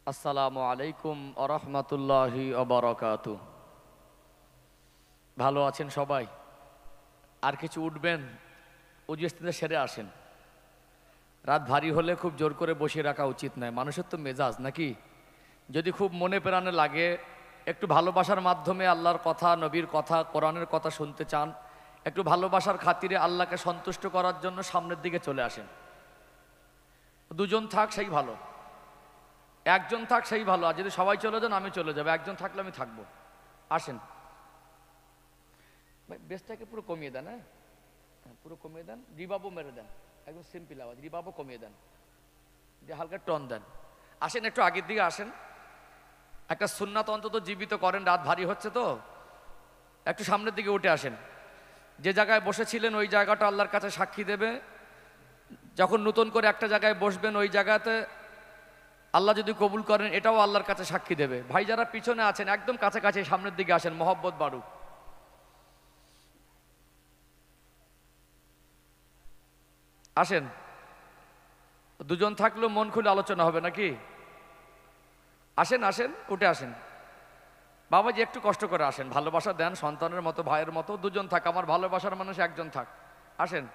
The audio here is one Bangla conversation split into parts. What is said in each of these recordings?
আসসালামু আলাইকুম আরহামাতুল্লাহি ওয়াবারাকাতু। ভালো আছেন সবাই? আর কিছু উঠবেন, উজু ইস্তেঞ্জা সেরে আসেন। রাত ভারী হলে খুব জোর করে বসিয়ে রাখা উচিত নয়। মানুষের তো মেজাজ নাকি, যদি খুব মনে প্রাণে লাগে, একটু ভালোবাসার মাধ্যমে আল্লাহর কথা, নবীর কথা, কোরআনের কথা শুনতে চান, একটু ভালোবাসার খাতিরে আল্লাহকে সন্তুষ্ট করার জন্য সামনের দিকে চলে আসেন। দুজন থাক সেই ভালো, একজন থাক সেই ভালো। আর যদি সবাই চলে যান আমি চলে যাবো, একজন থাকলে আমি থাকবো। আসেন ভাই, বেসটাকে পুরো কমিয়ে দেন। হ্যাঁ, পুরো কমিয়ে দেন, রিবাবও মেরে দেন, একদম সিম্পল আওয়াজ, রিবাবও কমিয়ে দেন, দিয়ে হালকা টন দেন। আসেন একটু আগের দিকে আসেন, একটা সুন্নাত অন্তত জীবিত করেন। রাত ভারী হচ্ছে তো, একটু সামনের দিকে উঠে আসেন। যে জায়গায় বসেছিলেন ওই জায়গাটা আল্লাহর কাছে সাক্ষী দেবে। যখন নতুন করে একটা জায়গায় বসবেন ওই জায়গাতে আল্লাহ যদি কবুল করেন এটাও আল্লাহর কাছে সাক্ষী দেবে। ভাই যারা পিছনে আছেন একদম কাছাকাছি সামনের দিকে আসেন, মহব্বত বাড়ুক। আসেন, দুজন থাকলেও মন খুলে আলোচনা হবে নাকি। আসেন আসেন, উঠে আসেন। বাবাজি একটু কষ্ট করে আসেন, ভালোবাসা দেন সন্তানের মতো, ভাইয়ের মতো। দুজন থাক, আমার ভালোবাসার মানুষ একজন থাক। আসেন।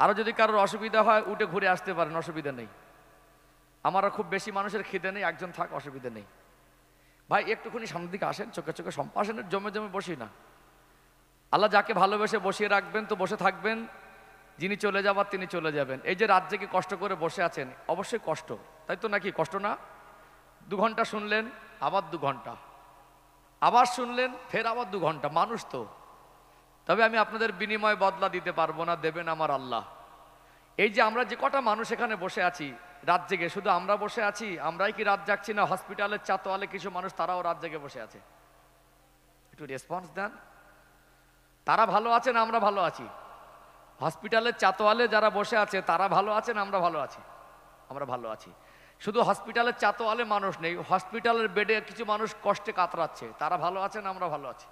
আরো যদি কারোর অসুবিধা হয় উঠে ঘুরে আসতে পারেন, অসুবিধা নেই। আমারও খুব বেশি মানুষের খিদে নেই, একজন থাক, অসুবিধা নেই। ভাই একটুখানি সামনের দিকে আসেন, চোখে চোখে আসেন, জমে জমে বসি না। আল্লাহ যাকে ভালোবেসে বসিয়ে রাখবেন তো বসে থাকবেন, যিনি চলে যাবার তিনি চলে যাবেন। এই যে রাত জেগে কষ্ট করে বসে আছেন, অবশ্যই কষ্ট, তাই তো নাকি? কষ্ট না? 2 ঘন্টা শুনলেন, আবার 2 ঘন্টা, আবার শুনলেন, ফের আবার 2 ঘন্টা, মানুষ তো। তবে আমি আপনাদের বিনিময় বদলা দিতে পারবো না, দেবেন আমার আল্লাহ। এই যে আমরা যে কটা মানুষ এখানে বসে আছি রাত জেগে, শুধু আমরা বসে আছি? আমরাই কি রাত জাগছি না? হসপিটালের চাতোয়ালে কিছু মানুষ তারাও রাত জেগে বসে আছে। একটু রেসপন্স দেন। তারা ভালো আছেন, আমরা ভালো আছি। হসপিটালের চাতোয়ালে যারা বসে আছে তারা ভালো আছেন, আমরা ভালো আছি। আমরা ভালো আছি। শুধু হসপিটালের চাতোয়ালে মানুষ নেই, হসপিটালের বেডে কিছু মানুষ কষ্টে কাতরাচ্ছে, তারা ভালো আছেন, আমরা ভালো আছি।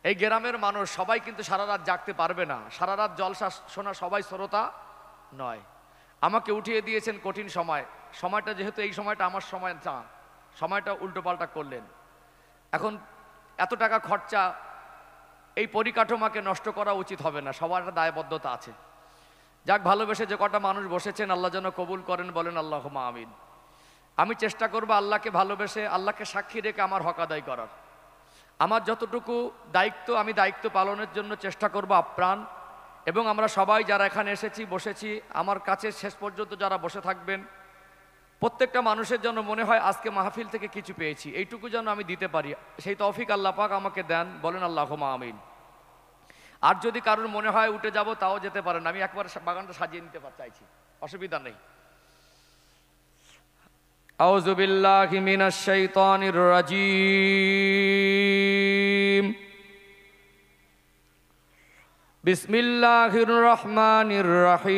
এই গ্রামের মানুষ সবাই কিন্তু সারা রাত জাগতে পারবে না, সারা রাত জলসা শোনা সবাই শ্রোতা নয়। আমাকে উঠিয়ে দিয়েছেন কঠিন সময়, সময়টা যেহেতু এই সময়টা আমার সময় না, সময়টা উল্টোপাল্টা করলেন। এখন এত টাকা খরচা, এই পরিকাঠামোকে নষ্ট করা উচিত হবে না, সবার একটা দায়বদ্ধতা আছে। যাক, ভালোবেসে যে কটা মানুষ বসেছেন আল্লাহ যেন কবুল করেন, বলেন আল্লাহুম্মা আমিন। আমি চেষ্টা করব আল্লাহকে ভালোবেসে, আল্লাহকে সাক্ষী রেখে আমার হক আদায় করার। আমার যতটুকু দায়িত্ব আমি দায়িত্ব পালনের জন্য চেষ্টা করব আপ্রাণ। এবং আমরা সবাই যারা এখানে এসেছি, বসেছি, আমার কাছে শেষ পর্যন্ত যারা বসে থাকবেন, প্রত্যেকটা মানুষের জন্য মনে হয় আজকে মাহফিল থেকে কিছু পেয়েছি, এইটুকু যেন আমি দিতে পারি, সেই তৌফিক আল্লাহ পাক আমাকে দেন, বলেন আল্লাহুম্মা আমিন। আর যদি কারোর মনে হয় উঠে যাব তাও যেতে পারেন, আমি একবার বাগানটা সাজিয়ে নিতে চাইছি, অসুবিধা নেই। আউযু বিল্লাহি মিনাশ শাইতানির রাজীম। বিসমিল্লাহির রহমানির রহিম।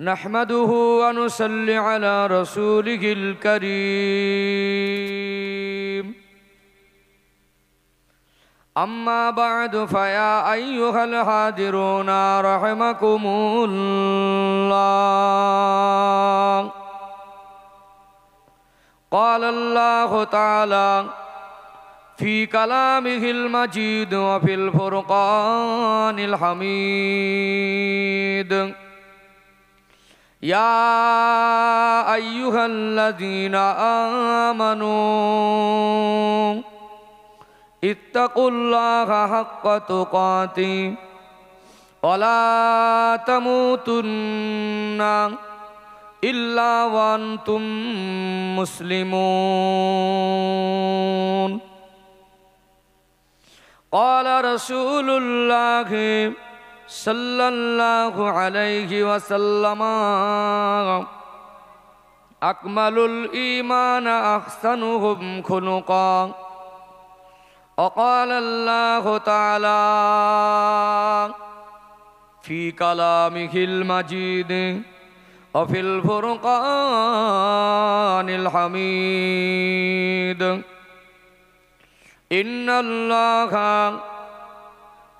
নাহমাদুহু ওয়া নুসাল্লি আলা রাসূলিহিল কারীম। আম্মা বা'দু ফায়া আইয়ুহাল হাদিরুনা রাহিমাকুমুল্লাহ। قال الله تعالى في كلامه المجيد وفي الفرقان الحميد: يا أيها الذين آمنوا اتقوا الله حق تقاته ولا تموتن إلا وأنتم مسلمون. قال رسول الله صلى الله عليه وسلم: أكمل الإيمان أحسنهم خلقا. وقال الله تعالى في كلامه المجيد وفي الفرقان الحميد: إن الله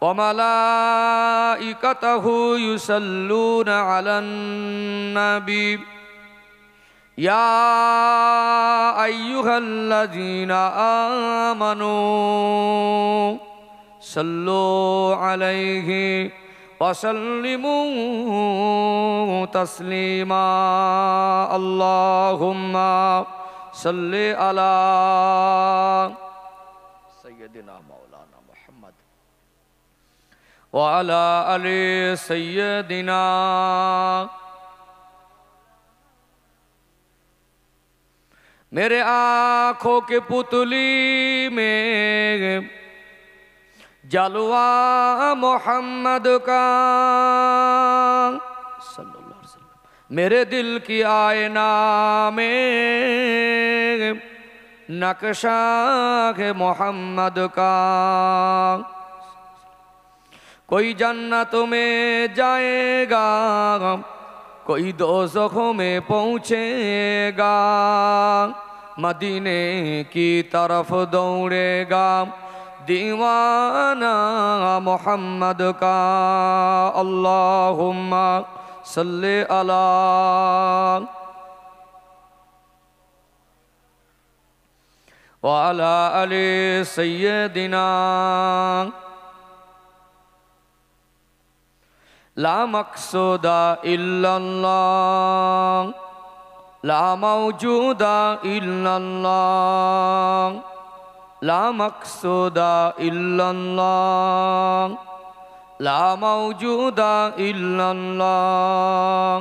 ওয়া মালাইকাতুহু ইউসাল্লুনা আলান নবী ইয়া আইয়ুহাল্লাযীনা আমানু সাল্লু আলাইহি ওয়া সাল্লিমু তাসলিমা আল্লাহুম্মা সাল্লি আলা সাইয়্যিদিনা মাওলানা মুহাম্মদ ওয়া আলা আলি সাইয়্যিদিনা। मेरे आँखों के पुतली में जलवा मोहम्मद का सल्लल्लाहु अलैहि वसल्लम, मेरे दिल की आईना में नक्शा है मोहम्मद का। कोई जन्नत में जाएगा, कोई दोज़खों में पहुँचेगा, मदीने की तरफ दौड़ेगा दीवाना मोहम्मद का। अल्लाहुम्मा सल्ले अला व अला अली सय्यदिना। ला मक़सूदा इल्लल्लाह, ला मौजूदा इल्लल्लाह, ला मक़सूदा इल्लल्लाह, ला मौजूदा इल्लल्लाह,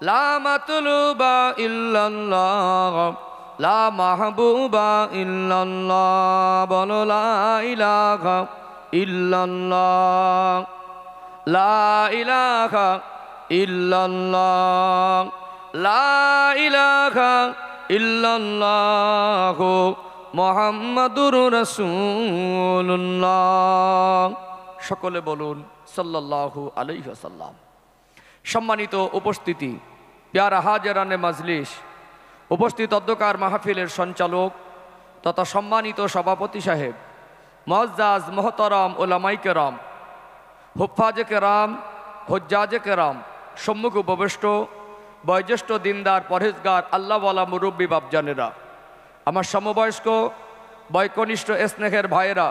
ला मतलूबा इल्लल्लाह, ला महबूबा इल्लल्लाह। बोलो ला इलाहा इल्लल्लाह, ला इलाहा इल्लल्लाह, ला इलाहा इल्लल्लाह मुहम्मदुर রাসূলুল্লাহ। সকলে বলুন সাল্লাল্লাহু আলাইহি ওয়াসাল্লাম। সম্মানিত উপস্থিতি, প্যারা হাজরানে মাজলিস, উপস্থিত অধ্যকার মাহফিলের সঞ্চালক তথা সম্মানিত সভাপতি সাহেব, মুআজ্জাজ মোহতারাম উলামায়ে কেরাম, হুফাজে কেরাম, হুজ্জাজে কেরাম, সম্মুখ উপবিষ্ট বয়োজ্যেষ্ঠ দিনদার পরহেজগার আল্লাহওয়ালা মুরব্বী বাপজানেরা, আমার সমবয়স্ক বয়কনিষ্ঠ স্নেহের ভাইয়েরা,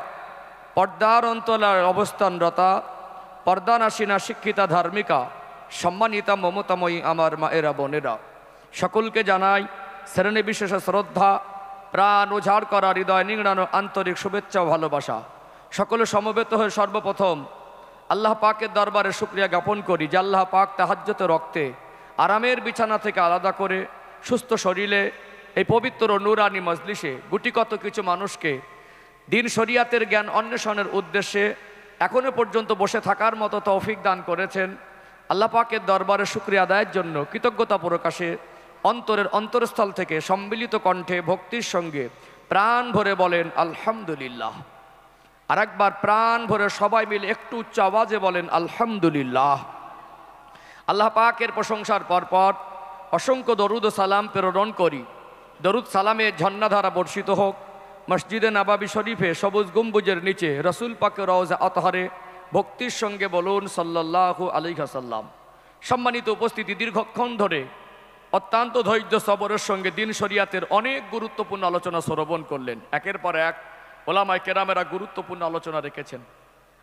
পর্দার অন্তলার অবস্থানরতা, পর্দানাসীনা শিক্ষিতা ধার্মিকা, সম্মানিতা মমতাময়ী আমার মায়েরা বোনেরা, সকলকে জানাই শ্রেণী বিশেষ শ্রদ্ধা, প্রাণ উজাড় করা, হৃদয় নিংড়ানো আন্তরিক শুভেচ্ছা ও ভালোবাসা। সকলে সমবেত হয়ে সর্বপ্রথম আল্লাহ পাকের দরবারে শুকরিয়া জ্ঞাপন করি যে আল্লাহ পাক তাহাজ্জুদের রক্তে আরামের বিছানা থেকে আলাদা করে সুস্থ শরীরে এই পবিত্র নূরানি মজলিসে গুটিকত কিছু মানুষকে দিন শরিয়াতের জ্ঞান অন্বেষণের উদ্দেশ্যে এখনো পর্যন্ত বসে থাকার মতো তৌফিক দান করেছেন। আল্লাহ পাকের দরবারে শুকরিয়া আদায়ের জন্য কৃতজ্ঞতা প্রকাশে অন্তরের অন্তরস্থল থেকে সম্মিলিত কণ্ঠে ভক্তির সঙ্গে প্রাণ ভরে বলেন আলহামদুলিল্লাহ। আর একবার প্রাণ ভরে সবাই মিলে একটু উচ্চ আওয়াজে বলেন আলহামদুলিল্লাহ। আল্লাহ পাকের প্রশংসার পরপর অসংখ্য দরুদ ও সালাম প্রেরণ করি। দরুদ সালামে ঝর্ণাধারা বর্ষিত হোক মসজিদে নববী শরীফে সবুজ গম্বুজের নিচে রসুল পাকের রওজা আতহারে ভক্তির সঙ্গে বলুন সাল্লাল্লাহু আলাইহি ওয়াসাল্লাম। সম্মানিত উপস্থিতি, দীর্ঘক্ষণ ধরে অত্যন্ত ধৈর্য সবরের সঙ্গে দিন শরিয়াতের অনেক গুরুত্বপূর্ণ আলোচনা শ্রবণ করলেন। একের পর এক ওলামায়ে কেরামেরা গুরুত্বপূর্ণ আলোচনা রেখেছেন।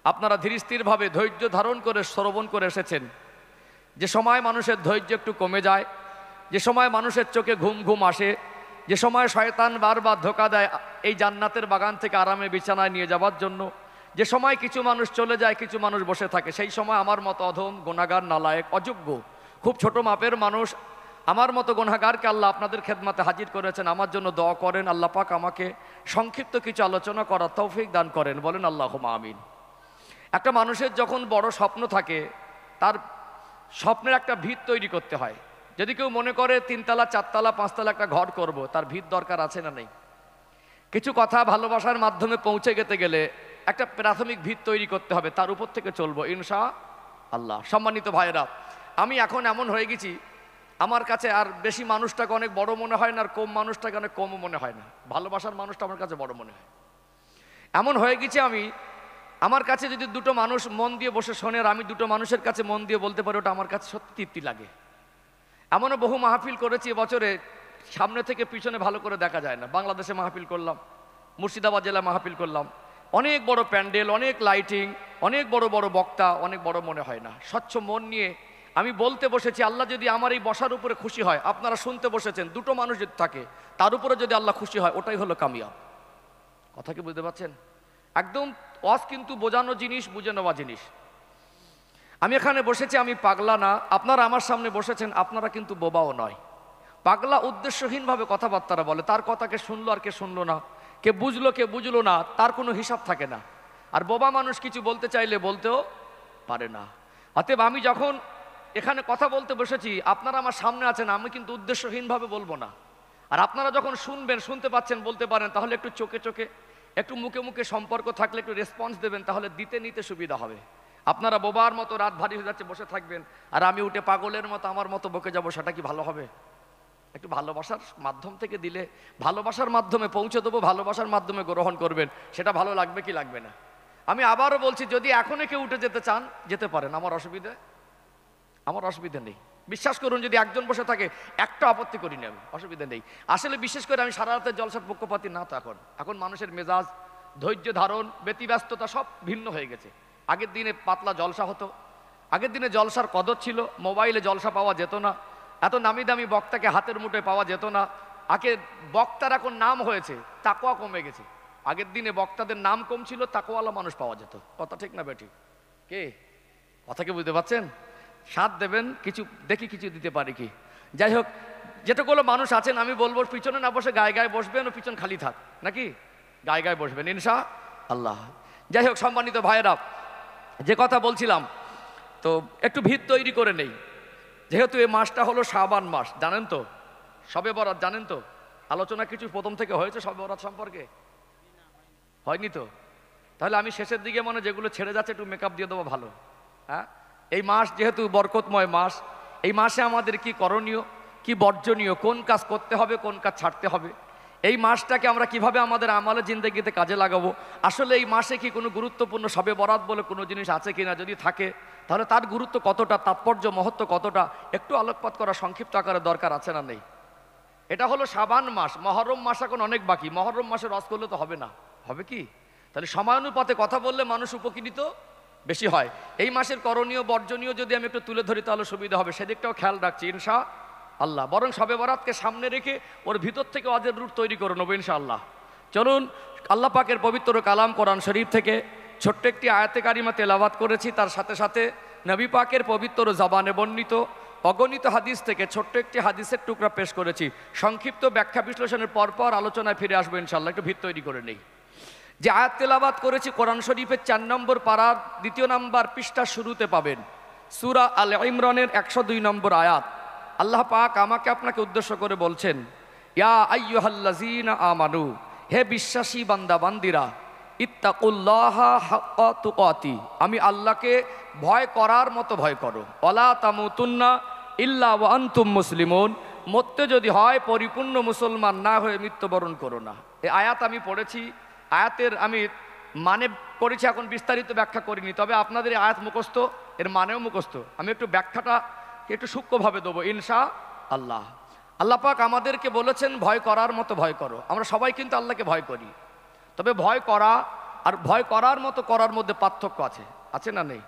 আপনারা ধীরস্থিরভাবে ধৈর্য ধারণ করে শ্রবণ করে এসেছেন। যে সময় মানুষের ধৈর্য একটু কমে যায়, যে সময় মানুষের চোখে ঘুম ঘুম আসে, যে সময় শয়তান বারবার ধোঁকা দেয় এই জান্নাতের বাগান থেকে আরামে বিছানায় নিয়ে যাওয়ার জন্য, যে সময় কিছু মানুষ চলে যায়, কিছু মানুষ বসে থাকে, সেই সময় আমার মতো অধম, গুনাহগার, নালায়েক, অযোগ্য, খুব ছোট মাপের মানুষ আমার মতো গুনাহগারকে আল্লাহ আপনাদের খেদমতে হাজির করেছেন। আমার জন্য দোয়া করেন আল্লাহ পাক আমাকে সংক্ষিপ্ত কিছু আলোচনা করার তৌফিক দান করেন, বলেন আল্লাহুম্মা আমিন। একটা মানুষের যখন বড় স্বপ্ন থাকে, তার স্বপ্নের একটা ভিত তৈরি করতে হয়। যদি কেউ মনে করে 3 তলা 4 তলা 5 তলা একটা ঘর করব, তার ভিত দরকার আছে না নেই? কিছু কথা ভালোবাসার মাধ্যমে পৌঁছে যেতে গেলে একটা প্রাথমিক ভিত তৈরি করতে হবে, তার উপর থেকে চলবো ইনশাআল্লাহ। সম্মানিত ভাইয়েরা, আমি এখন এমন হয়ে গেছি, আমার কাছে আর বেশি মানুষটাকে অনেক বড় মনে হয় না, আর কম মানুষটাকে অনেক কমও মনে হয় না। ভালোবাসার মানুষটা আমার কাছে বড় মনে হয়। এমন হয়ে গেছি আমি, আমার কাছে যদি দুটো মানুষ মন দিয়ে বসে শোনে আর আমি দুটো মানুষের কাছে মন দিয়ে বলতে পারি, ওটা আমার কাছে সত্যি তৃপ্তি লাগে। এমনও বহু মাহফিল করেছি এবছরে, সামনে থেকে পিছনে ভালো করে দেখা যায় না। বাংলাদেশে মাহফিল করলাম, মুর্শিদাবাদ জেলায় মাহফিল করলাম, অনেক বড় প্যান্ডেল, অনেক লাইটিং, অনেক বড় বড় বক্তা, অনেক বড় মনে হয় না। স্বচ্ছ মন নিয়ে আমি বলতে বসেছি, আল্লাহ যদি আমার এই বসার উপরে খুশি হয়, আপনারা শুনতে বসেছেন, দুটো মানুষ যদি থাকে তার উপরে যদি আল্লাহ খুশি হয়, ওটাই হলো কামিয়াব। কথা কি বুঝতে পারছেন? একদম ওয়াজ কিন্তু বোঝানো জিনিস, বুঝে নেওয়া জিনিস। আমি এখানে বসেছি, আমি পাগলা না। আপনারা আমার সামনে বসেছেন, আপনারা কিন্তু বোবাও নয়। পাগলা উদ্দেশ্যহীনভাবে কথাবার্তা বলে, তার কথাকে শুনলো আর কে শুনলো না, কে বুঝলো না, তার কোনো হিসাব থাকে না। আর বোবা মানুষ কিছু বলতে চাইলে বলতেও পারে না। অতএব আমি যখন এখানে কথা বলতে বসেছি, আপনারা আমার সামনে আছেন, আমি কিন্তু উদ্দেশ্যহীনভাবে বলবো না। আর আপনারা যখন শুনবেন, শুনতে পাচ্ছেন, বলতে পারেন, তাহলে একটু চোখে চোখে, একটু মুখে মুখে সম্পর্ক থাকলে একটু রেসপন্স দেবেন, তাহলে দিতে নিতে সুবিধা হবে। আপনারা বোবার মতো রাত ভারী হয়ে যাচ্ছে বসে থাকবেন, আর আমি উঠে পাগলের মতো আমার মতো বকে যাব, সেটা কি ভালো হবে? একটু ভালোবাসার মাধ্যম থেকে দিলে, ভালোবাসার মাধ্যমে পৌঁছে দেবো, ভালোবাসার মাধ্যমে গ্রহণ করবেন, সেটা ভালো লাগবে কি লাগবে না? আমি আবারও বলছি, যদি এখনই কেউ উঠে যেতে চান যেতে পারেন, আমার অসুবিধা নেই। বিশ্বাস করুন, যদি একজন বসে থাকে একটা আপত্তি করি না আমি, অসুবিধা নেই। আসলে বিশেষ করে আমি সারা রাতের জলসার পক্ষপাতী না তো। এখন মানুষের মেজাজ, ধৈর্য ধারণ, ব্যতিব্যস্ততা সব ভিন্ন হয়ে গেছে। আগের দিনে পাতলা জলসা হতো, আগের দিনে জলসার কদর ছিল, মোবাইলে জলসা পাওয়া যেত না, এত নামি দামি বক্তাকে হাতের মুঠোয় পাওয়া যেত না। আগে বক্তার এখন নাম হয়েছে, তাকওয়া কমে গেছে। আগের দিনে বক্তাদের নাম কম ছিল, তাকওয়ালা মানুষ পাওয়া যেত। কথা ঠিক না বেটি? কে কথা কি বুঝতে পারছেন? সাথ দেবেন, কিছু দেখি কিছু দিতে পারি কি। যাই হোক, যেটাগুলো মানুষ আছেন, আমি বলবো পিছনে না বসে গায়ে গায়ে বসবেন, ও পিছন খালি থাক নাকি, গায়ে গায়ে বসবেন ইনশা আল্লাহ। যাই হোক, সম্মানিত ভাইয়েরা, যে কথা বলছিলাম, তো একটু ভিত তৈরি করে নেই। যেহেতু এই মাসটা হলো শাবান মাস, জানেন তো, শবে বরাত জানেন তো, আলোচনা কিছু প্রথম থেকে হয়েছে শবে বরাত সম্পর্কে? হয়নি তো? তাহলে আমি শেষের দিকে মনে যেগুলো ছেড়ে যাচ্ছে একটু মেকআপ দিয়ে দেবো ভালো। হ্যাঁ, এই মাস যেহেতু বরকতময় মাস, এই মাসে আমাদের কি করণীয়, কি বর্জনীয়, কোন কাজ করতে হবে, কোন কাজ ছাড়তে হবে, এই মাসটাকে আমরা কিভাবে আমাদের আমলে জিন্দেগিতে কাজে লাগাবো, আসলে এই মাসে কি কোনো গুরুত্বপূর্ণ শবে বরাত বলে কোনো জিনিস আছে কিনা, যদি থাকে তাহলে তার গুরুত্ব কতটা, তাৎপর্য মহত্ব কতটা, একটু আলোকপাত করা সংক্ষিপ্ত আকারে দরকার আছে না নেই? এটা হলো শাবান মাস, মহরম মাস এখন অনেক বাকি। মহরম মাসে রস করলে তো হবে না, হবে কি? তাহলে সময়ানুপাতে কথা বললে মানুষ উপকৃত বেশি হয়। এই মাসের করণীয় বর্জনীয় যদি আমি একটু তুলে ধরি তাহলে সুবিধা হবে, সেদিকটাও খেয়াল রাখছি ইনশা আল্লাহ। বরং শবে বরাতকে সামনে রেখে ওর ভিতর থেকে ওয়াজের রুট তৈরি করে নেবো ইনশাআল্লাহ। চলুন, আল্লাহ পাকের পবিত্র কালাম কোরআন শরীফ থেকে ছোট্ট একটি আয়াতে কারিমা তেলাওয়াত করেছি, তার সাথে সাথে নবী পাকের পবিত্র জবানে বর্ণিত অগণিত হাদিস থেকে ছোট্ট একটি হাদিসের টুকরা পেশ করেছি। সংক্ষিপ্ত ব্যাখ্যা বিশ্লেষণের পরপর আলোচনায় ফিরে আসবো ইনশাআল্লাহ। একটু ভিত তৈরি করে নেই। যে আয়াত তেলাওয়াত করেছি কোরআন শরীফের 4 নম্বর পারার 2 নম্বর পৃষ্ঠা শুরুতে পাবেন, সূরা আল ইমরানের 102 নম্বর আয়াত। আল্লাহ পাক আমাকে আপনাকে উদ্দেশ্য করে বলছেন, ইয়া আইয়ুহাল্লাযীনা আমানু, হে বিশ্বাসী বান্দা বান্দিরা, ইত্তাকুল্লাহা হাক্কা তুকাতি, আমি আল্লাহকে ভয় করার মতো ভয় করো, ওয়ালা তামুতুন্না ইল্লা ওয়া আনতুম মুসলিমুন, মরতে যদি হয় পরিপূর্ণ মুসলমান না হয়ে মৃত্যুবরণ করো না। এই আয়াত আমি পড়েছি, আয়াতের আমি মানে করেছি, এখন বিস্তারিত ব্যাখ্যা করিনি, তবে আপনাদের এই আয়াত মুখস্থ, এর মানেও মুখস্থ। আমি একটু ব্যাখ্যাটা একটু সূক্ষ্মভাবে দেবো ইনশা আল্লাহ। আল্লাহ পাক আমাদেরকে বলেছেন ভয় করার মতো ভয় করো। আমরা সবাই কিন্তু আল্লাহকে ভয় করি, তবে ভয় করা আর ভয় করার মতো করার মধ্যে পার্থক্য আছে, আছে না নেই?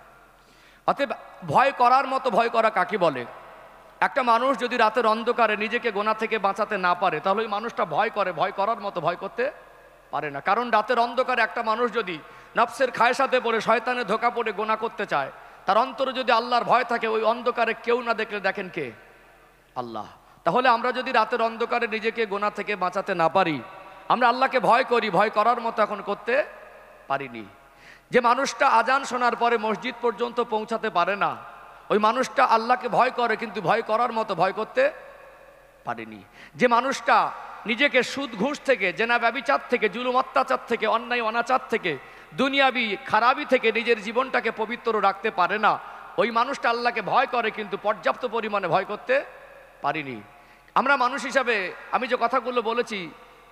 অতএব ভয় করার মতো ভয় করা কাকে বলে? একটা মানুষ যদি রাতের অন্ধকারে নিজেকে গোনা থেকে বাঁচাতে না পারে, তাহলে ওই মানুষটা ভয় করে, ভয় করার মতো ভয় করতে পারে না। কারণ রাতের অন্ধকারে একটা মানুষ যদি নফসের খায়সাতে পড়ে, শয়তানের ধোঁকা পড়ে গোনা করতে চায়, তার অন্তরে যদি আল্লাহর ভয় থাকে, ওই অন্ধকারে কেউ না দেখলে দেখেন কে? আল্লাহ। তাহলে আমরা যদি রাতের অন্ধকারে নিজেকে গোনা থেকে বাঁচাতে না পারি, আমরা আল্লাহকে ভয় করি, ভয় করার মতো এখন করতে পারিনি। যে মানুষটা আজান শোনার পরে মসজিদ পর্যন্ত পৌঁছাতে পারে না, ওই মানুষটা আল্লাহকে ভয় করে কিন্তু ভয় করার মতো ভয় করতে পারেনি। যে মানুষটা নিজেকে সুদ ঘুষ থেকে, জেনা ব্যভিচার থেকে, জুলুম অত্যাচার থেকে, অন্যায় অনাচার থেকে, দুনিয়াবি খারাপি থেকে নিজের জীবনটাকে পবিত্র রাখতে পারে না, ওই মানুষটা আল্লাহকে ভয় করে কিন্তু পর্যাপ্ত পরিমাণে ভয় করতে পারিনি। আমরা মানুষ হিসাবে আমি যে কথাগুলো বলেছি,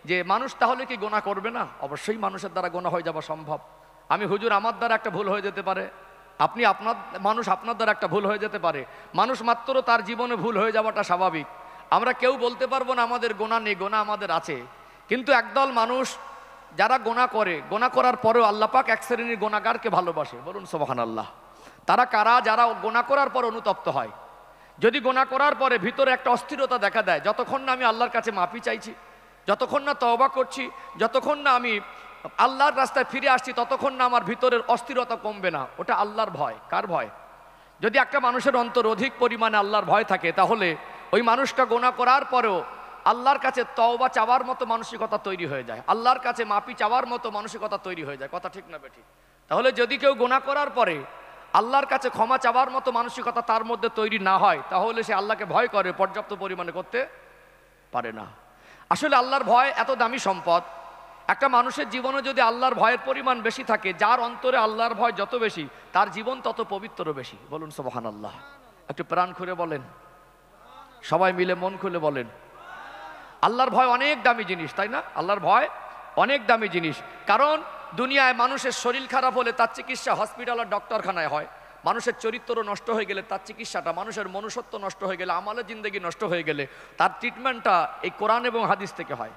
যে মানুষ তাহলে কি গোনা করবে না? অবশ্যই মানুষের দ্বারা গোনা হয়ে যাওয়া সম্ভব। আমি হুজুর আমার দ্বারা একটা ভুল হয়ে যেতে পারে, আপনি মানুষ আপনার দ্বারা একটা ভুল হয়ে যেতে পারে। মানুষ মাত্র তার জীবনে ভুল হয়ে যাওয়াটা স্বাভাবিক। আমরা কেউ বলতে পারবো না আমাদের গুনাহ নেই, গুনাহ আমাদের আছে। কিন্তু একদল মানুষ যারা গুনাহ করে, গুনাহ করার পরেও আল্লাহ পাক এক শ্রেণীর গুনাহগারকে ভালোবাসে। বলুন সুবহানাল্লাহ। তারা কারা? যারা গুনাহ করার পর অনুতপ্ত হয়। যদি গুনাহ করার পরে ভিতরে একটা অস্থিরতা দেখা দেয়, যতক্ষণ না আমি আল্লাহর কাছে মাফি চাইছি, যতক্ষণ না তওবা করছি, যতক্ষণ না আমি আল্লাহর রাস্তায় ফিরে আসছি, ততক্ষণ না আমার ভিতরের অস্থিরতা কমবে না। ওটা আল্লাহর ভয়। কার ভয়? যদি একটা মানুষের অন্তর অধিক পরিমাণে আল্লাহর ভয় থাকে, তাহলে ওই মানুষটা গুনাহ করার পরেও আল্লাহর কাছে তওবা চাওয়ার মতো মানসিকতা তৈরি হয়ে যায়, আল্লাহর কাছে মাফি চাওয়ার মতো মানসিকতা তৈরি হয়ে যায়। কথা ঠিক না বেঠিক? তাহলে যদি কেউ গুনাহ করার পরে আল্লাহর কাছে ক্ষমা চাওয়ার মতো মানসিকতা তার মধ্যে তৈরি না হয়, তাহলে সে আল্লাহকে ভয় করে পর্যাপ্ত পরিমাণে করতে পারে না। আসলে আল্লাহর ভয় এত দামি সম্পদ। একটা মানুষের জীবনে যদি আল্লাহর ভয়ের পরিমাণ বেশি থাকে, যার অন্তরে আল্লাহর ভয় যত বেশি, তার জীবন তত পবিত্র বেশি। বলুন সুবহানাল্লাহ। একটু প্রাণ খুলে বলেন, সবাই মিলে মন খুলে বলেন। আল্লাহর ভয় অনেক দামি জিনিস, তাই না? আল্লাহর ভয় অনেক দামি জিনিস। কারণ দুনিয়ায় মানুষের শরীর খারাপ হলে তার চিকিৎসা হসপিটাল আর ডক্টরখানায় হয়। মানুষের চরিত্র নষ্ট হয়ে গেলে তার চিকিৎসাটা, মানুষের মনুষ্যত্ব নষ্ট হয়ে গেলে, আমালে জিন্দেগি নষ্ট হয়ে গেলে তার ট্রিটমেন্টটা এই কোরআন এবং হাদিস থেকে হয়।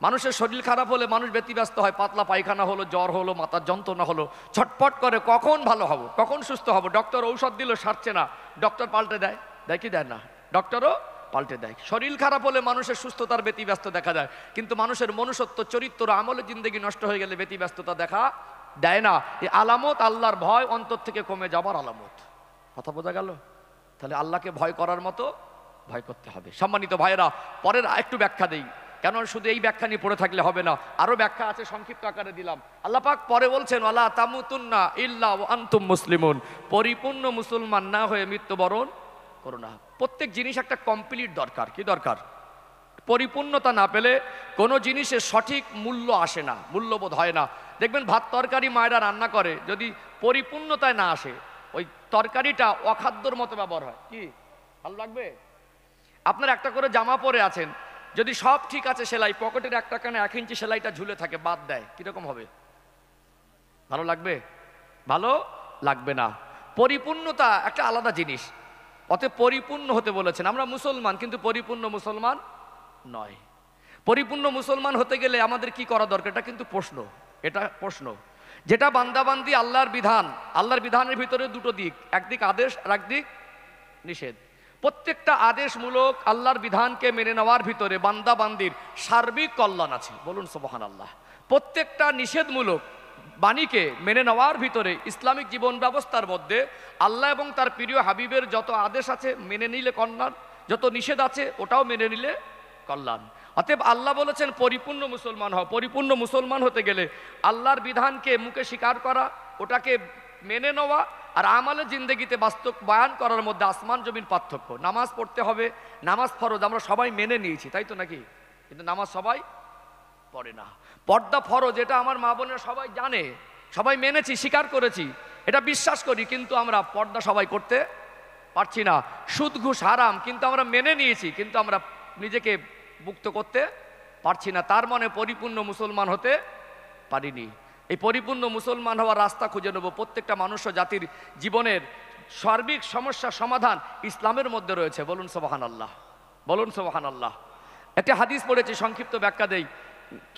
মানুষের শরীর খারাপ হলে মানুষ ব্যতিব্যস্ত হয়, পাতলা পায়খানা হলো, জ্বর হলো, মাথার যন্ত্রণা হলো, ছটপট করে কখন ভালো হব, কখন সুস্থ হব। ডক্টর ঔষধ দিল, সারছে না, ডক্টর পাল্টে দেয়, দেয় কি দেয় না? ডক্টরও পাল্টে দেয়। শরীর খারাপ হলে মানুষের সুস্থতার ব্যতিব্যস্ত দেখা যায়, কিন্তু মানুষের মনুষ্যত্ব, চরিত্র, আমলে জিন্দেগি নষ্ট হয়ে গেলে ব্যতিব্যস্ততা দেখা দেয় না। এই আলামত আল্লাহর ভয় অন্তর থেকে কমে যাবার আলামত। কথা বোঝা গেল? তাহলে আল্লাহকে ভয় করার মতো ভয় করতে হবে। সম্মানিত ভাইয়েরা, পরের একটু ব্যাখ্যা দেই, কেন শুধু এই ব্যাখ্যা নিয়ে পড়ে থাকলে হবে না, আরো ব্যাখ্যা আছে, সংক্ষিপ্ত আকারে দিলাম। আল্লাহ পাক পরে বলছেন, ওয়ালা তামুতুন্না ইল্লা ওয়া আনতুম মুসলিমুন, পরিপূর্ণ মুসলমান না হয়ে মৃত্যুবরণ করো না। প্রত্যেক জিনিস একটা কমপ্লিট দরকার। কি দরকার? পরিপূর্ণতা না পেলে কোনো জিনিসের সঠিক মূল্য আসে না, মূল্যবোধ হয় না। দেখবেন ভাত তরকারি মায়েরা রান্না করে, যদি পরিপূর্ণতায় না আসে, ওই তরকারিটা অখাদ্যর মতো ব্যবহার হয়। কি ভালো লাগবে? আপনার একটা করে জামা পরে আছেন, যদি সব ঠিক আছে, সেলাই পকেটের একটা কানে 1 ইঞ্চি সেলাইটা ঝুলে থাকে, বাদ দেয়, কিরকম হবে? ভালো লাগবে? ভালো লাগবে না। পরিপূর্ণতা একটা আলাদা জিনিস। অতএব পরিপূর্ণ হতে বলেছেন। আমরা মুসলমান, কিন্তু পরিপূর্ণ মুসলমান নয়। পরিপূর্ণ মুসলমান হতে গেলে আমাদের কি করা দরকার? এটা কিন্তু প্রশ্ন, এটা প্রশ্ন। যেটা বান্দাবান্দি আল্লাহর বিধান, আল্লাহর বিধানের ভিতরে দুটো দিক, একদিক আদেশ আর একদিক নিষেধ। প্রত্যেকটা আদেশমূলক আল্লাহর বিধানকে মেনে নেওয়ার ভিতরে বান্দাবান্দির সার্বিক কল্যাণ আছে। বলুন সুবহানাল্লাহ। প্রত্যেকটা নিষেধমূলক বাণীকে মেনে নেওয়ার ভিতরে ইসলামিক জীবন ব্যবস্থার মধ্যে আল্লাহ এবং তার প্রিয় হাবিবের যত আদেশ আছে মেনে নিলে কল্যাণ, যত নিষেধ আছে ওটাও মেনে নিলে কল্যাণ। অতএব আল্লাহ বলেছেন পরিপূর্ণ মুসলমান হও। পরিপূর্ণ মুসলমান হতে গেলে আল্লাহর বিধানকে মুখে স্বীকার করা, ওটাকে মেনে নেওয়া, আর আমালে জিন্দেগিতে বাস্তব বয়ান করার মধ্যে আসমান জমিন পার্থক্য। নামাজ পড়তে হবে, নামাজ ফরজ, আমরা সবাই মেনে নিয়েছি, তাই তো নাকি? কিন্তু নামাজ সবাই পড়ে না। পর্দা ফরজ, এটা আমার মা বোনেরা সবাই জানে, সবাই মেনেছি, স্বীকার করেছি, এটা বিশ্বাস করি, কিন্তু আমরা পর্দা সবাই করতে পারছি না। সুদ ঘুষ হারাম, কিন্তু আমরা মেনে নিয়েছি, কিন্তু আমরা নিজেকে মুক্ত করতে পারছি না। তার মানে পরিপূর্ণ মুসলমান হতে পারিনি। এই পরিপূর্ণ মুসলমান হওয়ার রাস্তা খুঁজে নেব। প্রত্যেকটা মানুষ ও জাতির জীবনের সার্বিক সমস্যার সমাধান ইসলামের মধ্যে রয়েছে। বলুন সুবহানাল্লাহ, বলুন সুবহানাল্লাহ। একটা হাদিস পড়েছি, সংক্ষিপ্ত ব্যাখ্যা দেই।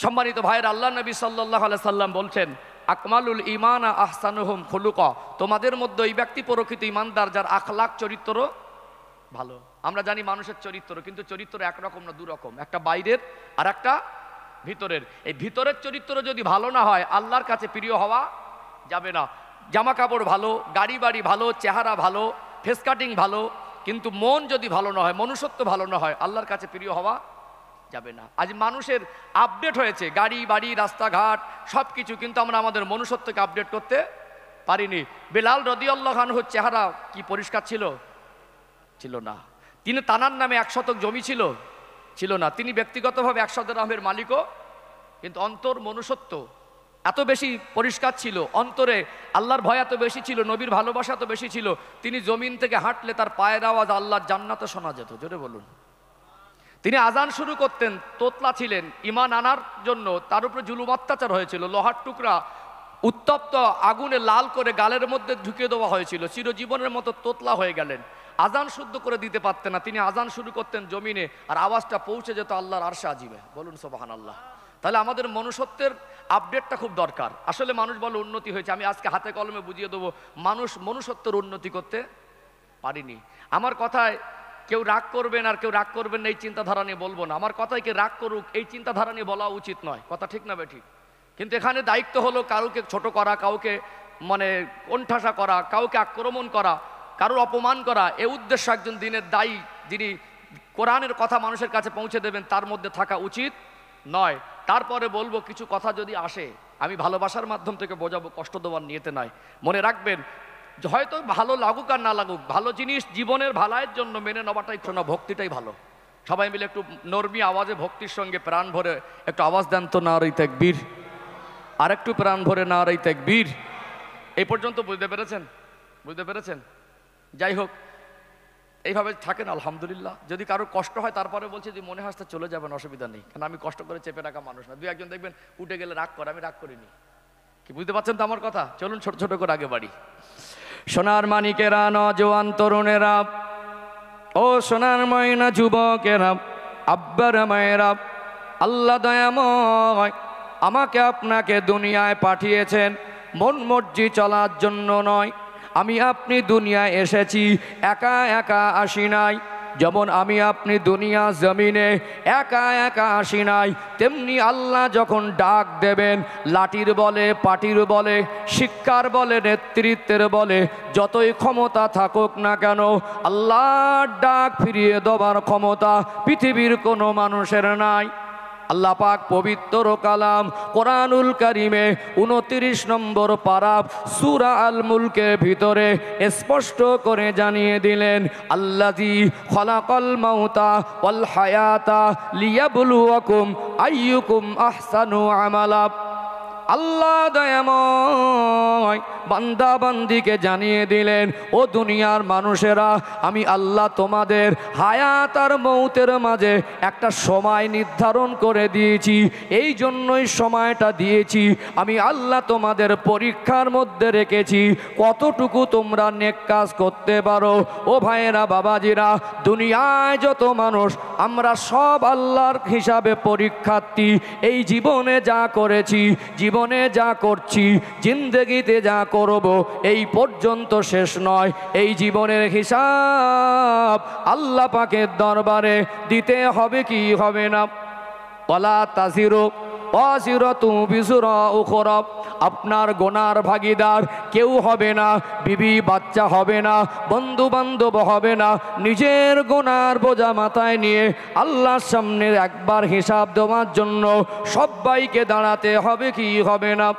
সম্মানিত ভাইয়ের, আল্লাহ নবী সাল্লাল্লাহু আলাইহি সাল্লাম বলছেন, আকমালুল ঈমানা আহসানুহুম খুলুকা, তোমাদের মধ্যে ওই ব্যক্তি প্রকৃত ঈমানদার যার আখলাক, চরিত্র ভালো। আমরা জানি মানুষের চরিত্র, কিন্তু চরিত্র একরকম না, দুরকম, একটা বাইরের আর একটা ভিতরের। এই ভিতরের চরিত্র যদি ভালো না হয়, আল্লাহর কাছে প্রিয় হওয়া যাবে না। জামা কাপড় ভালো, গাড়ি বাড়ি ভালো, চেহারা ভালো, ফেস কাটিং ভালো, কিন্তু মন যদি ভালো না হয়, মনুষ্যত্ব ভালো না হয়, আল্লাহর কাছে প্রিয় হওয়া যাবে না। আজ মানুষের আপডেট হয়েছে, গাড়ি বাড়ি রাস্তাঘাট সব কিছু, কিন্তু আমরা আমাদের মনুষ্যত্বকে আপডেট করতে পারিনি। বেলাল রাদিয়াল্লাহু আনহুর চেহারা কি পরিষ্কার ছিল? ছিল না। তিনি তানার নামে 1 শতক জমি ছিল? ছিল না। তিনি ব্যক্তিগতভাবে 100 দিরহামের মালিকও, কিন্তু অন্তর মনুষ্যত্ব এত বেশি পরিষ্কার ছিল, অন্তরে আল্লাহর ভয় এত বেশি ছিল, নবীর ভালোবাসা এত বেশি ছিল, তিনি জমিন থেকে হাঁটলে তার পায়ের আওয়াজ আল্লাহর জান্নাতে শোনা যেত। জোরে বলুন। তিনি আজান শুরু করতেন, তোতলা ছিলেন, ঈমান আনার জন্য তার উপরে জুলুম অত্যাচার হয়েছিল, লোহার টুকরা উত্তপ্ত আগুনে লাল করে গালের মধ্যে ঢুকিয়ে দেওয়া হয়েছিল, চিরজীবনের মতো তোতলা হয়ে গেলেন। আজান শুদ্ধ করে দিতে পারতেন না, তিনি আজান শুরু করতেন জমিনে, আর আওয়াজটা পৌঁছে যেত আল্লাহর আরশে আজিমে। বলুন সুবহানাল্লাহ। তাহলে আমাদের মনুষ্যত্বের আপডেটটা খুব দরকার। আসলে মানুষ বলে উন্নতি হয়েছে, আমি আজকে হাতে কলমে বুঝিয়ে দেবো, মানুষ মনুষ্যত্বের উন্নতি করতে পারিনি। আমার কথায় কেউ রাগ করবেন আর কেউ রাগ করবেন না এই চিন্তাধারা নিয়ে বলবো না, আমার কথায় কে রাগ করুক এই চিন্তাধারা নিয়ে বলা উচিত নয়, কথা ঠিক না বেঠিক? কিন্তু এখানে দায়িত্ব হলো কাউকে ছোট করা, কাউকে মানে কোণঠাসা করা, কাউকে আক্রমণ করা, কারোর অপমান করা, এ উদ্দেশ্য একজন দিনের দায়ী যিনি কোরআনের কথা মানুষের কাছে পৌঁছে দেবেন তার মধ্যে থাকা উচিত নয়। তারপরে বলবো কিছু কথা যদি আসে আমি ভালোবাসার মাধ্যম থেকে বোঝাবো, কষ্ট দেওয়ার নিয়েতে নয়। মনে রাখবেন হয়তো ভালো লাগুক আর না লাগুক, ভালো জিনিস জীবনের ভালাইয়ের জন্য মেনে নেওয়াটাই শোনা, ভক্তিটাই ভালো। সবাই মিলে একটু নরমি আওয়াজে ভক্তির সঙ্গে প্রাণ ভরে একটু আওয়াজ দেন তো, নারে তাকবীর। আর একটু প্রাণ ভরে নারে তাকবীর। এই পর্যন্ত বুঝতে পেরেছেন? বুঝতে পেরেছেন? যাই হোক, এইভাবে থাকেন আলহামদুলিল্লাহ। যদি কারোর কষ্ট হয় তারপরে বলছে যে মনে হাসতে চলে যাবেন, অসুবিধা নেই, কারণ আমি কষ্ট করে চেপে রাখা মানুষ না। দুই একজন দেখবেন উঠে গেলে রাগ করে, আমি রাগ করিনি। কি বুঝতে পারছেন তো আমার কথা? চলুন ছোট ছোট করে আগে বাড়ি। সোনার মানিকেরা, নজওয়ান তরুণেরা, ও সোনার ময়না যুবকেরা, আব্বার মায়েরা, আল্লাহ দয়াময় আমাকে আপনাকে দুনিয়ায় পাঠিয়েছেন মন মর্জি চলার জন্য নয়। আমি আপনি দুনিয়ায় এসেছি একা একা আসি নাই। যেমন আমি আপনি দুনিয়া জমিনে একা একা আসি নাই, তেমনি আল্লাহ যখন ডাক দেবেন লাঠির বলে, পাটির বলে, শিক্ষার বলে, নেতৃত্বের বলে, যতই ক্ষমতা থাকুক না কেন, আল্লাহর ডাক ফিরিয়ে দেওয়ার ক্ষমতা পৃথিবীর কোনো মানুষের নাই। আল্লাহ পাক পবিত্র কালাম কোরআনুল কারিমে 29 নম্বর পারা সূরা আল মুলকের ভিতরে স্পষ্ট করে জানিয়ে দিলেন, আল্লাযী খলাকাল মাউতা ওয়াল হায়াতা লিয়াবলুয়াকুম আইয়ুকুম আহসানু আমালা। আল্লাহ দয়াময় বান্দা বান্দিকে জানিয়ে দিলেন, ও দুনিয়ার মানুষেরা, আমি আল্লাহ তোমাদের হায়াত আর মৌতের মাঝে একটা সময় নির্ধারণ করে দিয়েছি। এই জন্যই সময়টা দিয়েছি, আমি আল্লাহ তোমাদের পরীক্ষার মধ্যে রেখেছি কতটুকু তোমরা নেক কাজ করতে পারো। ও ভাইয়েরা, বাবাজিরা, দুনিয়ায় যত মানুষ আমরা সব আল্লাহর হিসাবে পরীক্ষার্থী। এই জীবনে যা করেছি, জীবনে যা করছি, জিন্দেগিতে যা করব, এই পর্যন্ত শেষ নয়। এই জীবনের হিসাব আল্লাহ পাকের দরবারে দিতে হবে কি হবে না? ওয়ালা তাজিরু ওয়াজিরাতু বিজরা উখরা। আপনার গোনার ভাগিদার কেউ হবে না, বিবি বাচ্চা হবে না, বন্ধু বান্ধব হবে না। নিজের গোনার বোঝা মাথায় নিয়ে আল্লাহর সামনে একবার হিসাব দেওয়ার জন্য সবাইকে দাঁড়াতে হবে কি হবে না?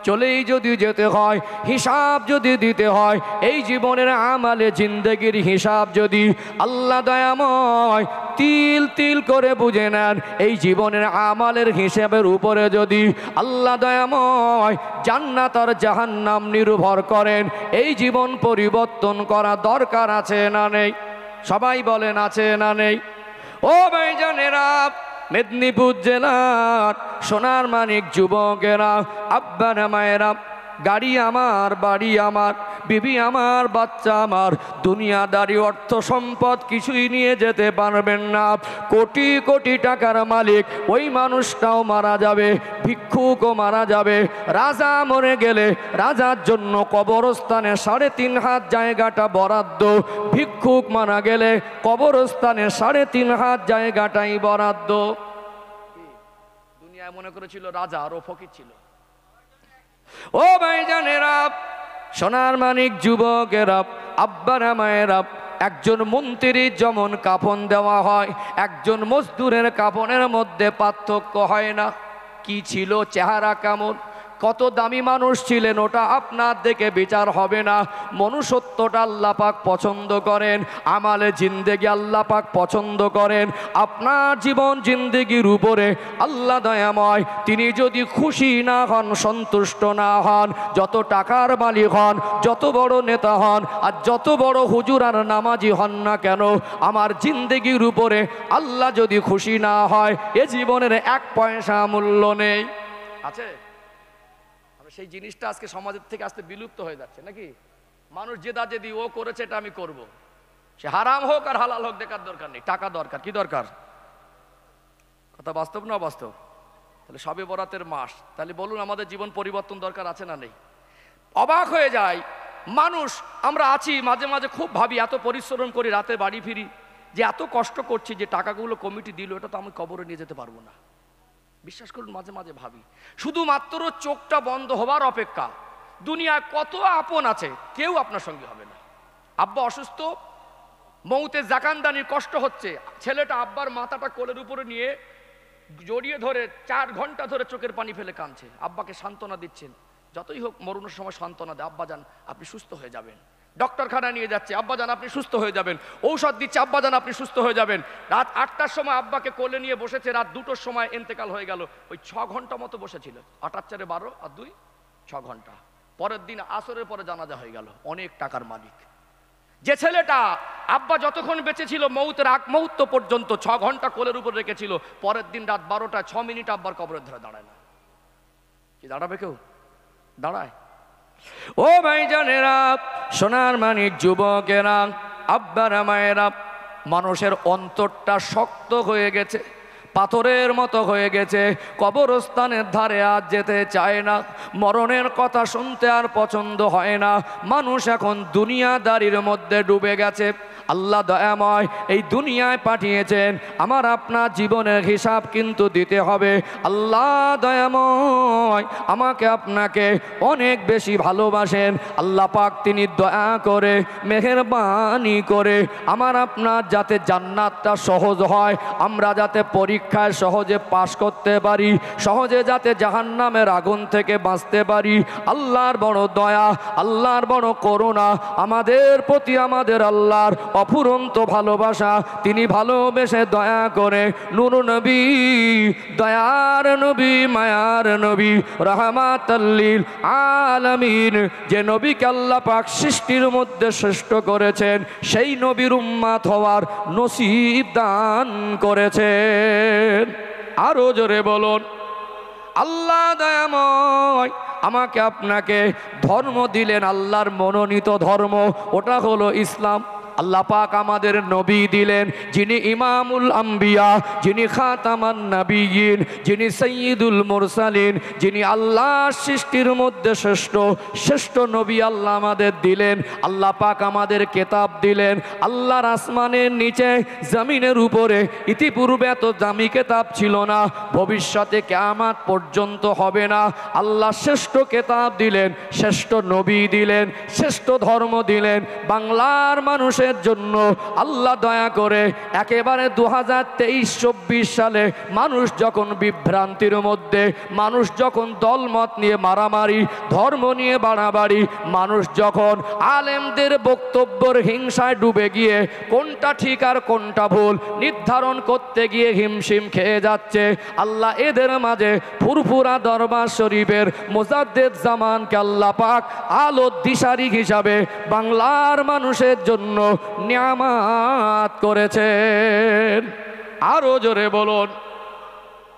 চলেই যদি যেতে হয়, হিসাব যদি দিতে হয়, এই জীবনের আমালে জিন্দেগির হিসাব যদি আল্লাহ দয়াময় তিল তিল করে বুঝে নেন, এই জীবনের আমালের হিসাবের উপরে যদি আল্লাহ দয়াময় জান্নাত আর জাহান্নাম নির্ভর করেন, এই জীবন পরিবর্তন করা দরকার আছে না নেই? সবাই বলেন আছে না নেই? ও ভাইজানেরা, মেদিনীপুর জেলার সোনার মানিক যুবকেরা, আব্বারা মায়েরা, গাড়ি আমার, বাড়ি আমার, বিবি আমার, বাচ্চা আমার, দুনিয়াদারি অর্থ সম্পদ কিছুই নিয়ে যেতে পারবেন না। কোটি কোটি টাকার মালিক ওই মানুষটাও মারা যাবে, ভিক্ষুকও মারা যাবে। রাজা মরে গেলে রাজার জন্য কবরস্থানে 3.5 হাত জায়গাটা বরাদ্দ, ভিক্ষুক মারা গেলে কবরস্থানে 3.5 হাত জায়গাটাই বরাদ্দ। দুনিয়ায় মনে করেছিল রাজা আর ও ফকির ছিল। ও ভাইজানেরা, সোনার মানিক যুবকেরা, আব্বারা মায়েরা, একজন মন্ত্রীর যেমন কাফন দেওয়া হয়, একজন মজদুরের কাফনের মধ্যে পার্থক্য হয় না। কি ছিল, চেহারা কেমন, কত দামি মানুষ ছিলেন, ওটা আপনার দেখে বিচার হবে না। মনুষ্যত্বটা আল্লাহ পাক পছন্দ করেন, আমালে জিন্দেগি আল্লাহ পাক পছন্দ করেন। আপনার জীবন জিন্দেগির উপরে আল্লাহ দয়াময় তিনি যদি খুশি না হন, সন্তুষ্ট না হন, যত টাকার মালিক হন, যত বড় নেতা হন, আর যত বড় হুজুর আর নামাজি হন না কেন, আমার জিন্দেগির উপরে আল্লাহ যদি খুশি না হয়, এ জীবনের 1 পয়সা মূল্য নেই। আছে? সেই জিনিসটা আজকে সমাজের থেকে আস্তে বিলুপ্ত হয়ে যাচ্ছে নাকি? মানুষ জেদাজেদি ও করেছে এটা আমি করব, সে হারাম হোক আর হালাল হোক দেখার দরকার নেই, টাকা দরকার। কি দরকার? কথা বাস্তব না অবাস্তব? তাহলে শবে বরাতের মাস, তাহলে বলুন আমাদের জীবন পরিবর্তন দরকার আছে না নেই? অবাক হয়ে যায় মানুষ, আমরা আছি মাঝে মাঝে খুব ভাবি, এত পরিশ্রম করি, রাতে বাড়ি ফিরি, যে এত কষ্ট করছি, যে টাকাগুলো কমিটি দিল এটা তো আমি কবরে নিয়ে যেতে পারবো না। বিশ্বাস করুন মাঝে মাঝে ভাবি, শুধুমাত্র চোখটা বন্ধ হবার অপেক্ষা। দুনিয়ায় কত আপন আছে, কেউ আপনার সঙ্গে হবে না। আব্বা অসুস্থ, মৌতে জাকানদানির কষ্ট হচ্ছে, ছেলেটা আব্বার মাথাটা কোলের উপরে নিয়ে জড়িয়ে ধরে 4 ঘন্টা ধরে চোখের পানি ফেলে কাঁদছে, আব্বাকে সান্ত্বনা দিচ্ছেন। যতই হোক মরণের সময় সান্ত্বনা দেয়, আব্বাজান আপনি সুস্থ হয়ে যাবেন। ডক্টরখানা নিয়ে যাচ্ছে, আব্বাজান আপনি সুস্থ হয়ে যাবেন। ঔষধ দিচ্ছে, আব্বাজান আপনি সুস্থ হয়ে যাবেন। রাত 8টার সময় আব্বাকে কোলে নিয়ে বসেছে, রাত 2টোর সময় ইন্তেকাল হয়ে গেল। ওই 6 ঘন্টা মতো বসেছিল, 8 আর 4 12 আর 2 6 ঘন্টা। পরের দিন আসরের পরে জানাজা হয়ে গেল, অনেক টাকার মালিক। যে ছেলেটা আব্বা যতক্ষণ বেঁচে ছিল মৌতের আগ মুহূর্ত পর্যন্ত 6 ঘন্টা কোলের উপর রেখেছিল, পরের দিন রাত 12টায় 6 মিনিট আব্বার কবরের ধরে দাঁড়ায় না। কি দাঁড়াবে কেউ? দাঁড়ায়? ও ভাইজানেরা, সোনার মানিক যুবকেরা, আব্বারা মায়েরা, মানুষের অন্তরটা শক্ত হয়ে গেছে, পাথরের মতো হয়ে গেছে, কবরস্থানের ধারে আজ যেতে চায় না, মরণের কথা শুনতে আর পছন্দ হয় না। মানুষ এখন দুনিয়াদারির মধ্যে ডুবে গেছে। আল্লাহ দয়াময় এই দুনিয়ায় পাঠিয়েছেন, আমার আপনার জীবনের হিসাব কিন্তু দিতে হবে। আল্লাহ দয়াময় আমাকে আপনাকে অনেক বেশি ভালোবাসেন। আল্লাহ পাক তিনি দয়া করে মেহেরবানি করে আমার আপনার যাতে জান্নাতটা সহজ হয়, আমরা যাতে পরীক্ষায় সহজে পাশ করতে পারি, সহজে যাতে জাহান্নামের আগুন থেকে বাঁচতে পারি। আল্লাহর বড় দয়া, আল্লাহর বড় করুণা আমাদের প্রতি, আমাদের আল্লাহর অফুরন্ত ভালোবাসা। তিনি ভালোবেসে দয়া করে নূর নবী, দয়ার নবী, মায়ার নবী, রাহমাতাল লিল আলামিন, যে নবীকে আল্লাহ পাক সৃষ্টির মধ্যে শ্রেষ্ঠ করেছেন, সেই নবীর উম্মত হওয়ার নসিব দান করেছেন। আরো জোরে বলুন আল্লাহ দয়াময় আমাকে আপনাকে ধর্ম দিলেন, আল্লাহর মনোনীত ধর্ম, ওটা হলো ইসলাম। আল্লাহ পাক আমাদের নবী দিলেন, যিনি ইমামুল আম্বিয়া, যিনি খাতামান নবিয়্যিন, যিনি সাইয়্যিদুল মুরসালিন, যিনি আল্লাহর সৃষ্টির মধ্যে শ্রেষ্ঠ নবী আল্লাহ আমাদের দিলেন। আল্লাহ পাক আমাদের কিতাব দিলেন। আল্লাহর আসমানের নিচে জমিনের উপরে ইতিপূর্বে এত দামি কিতাব ছিল না, ভবিষ্যতে কিয়ামত পর্যন্ত হবে না। আল্লাহ শ্রেষ্ঠ কিতাব দিলেন, শ্রেষ্ঠ নবী দিলেন, শ্রেষ্ঠ ধর্ম দিলেন বাংলার মানুষের জন্য। আল্লাহ দয়া করে একেবারে 2023-24 সালে মানুষ যখন বিভ্রান্তির মধ্যে, মানুষ যখন দলমত নিয়ে মারামারি, ধর্ম নিয়ে বাড়াবাড়ি, মানুষ যখন আলেমদের বক্তব্যের হিংসায় ডুবে গিয়ে কোনটা ঠিক আর কোনটা ভুল নির্ধারণ করতে গিয়ে হিমশিম খেয়ে যাচ্ছে, আল্লাহ এদের মাঝে ফুরফুরা দরবার শরীফের মুজাদ্দেদ জামানকে আল্লাহ পাক আলো দিশারি হিসাবে বাংলার মানুষের জন্য নিয়ামত করেছেন। আরো জোরে বলুন,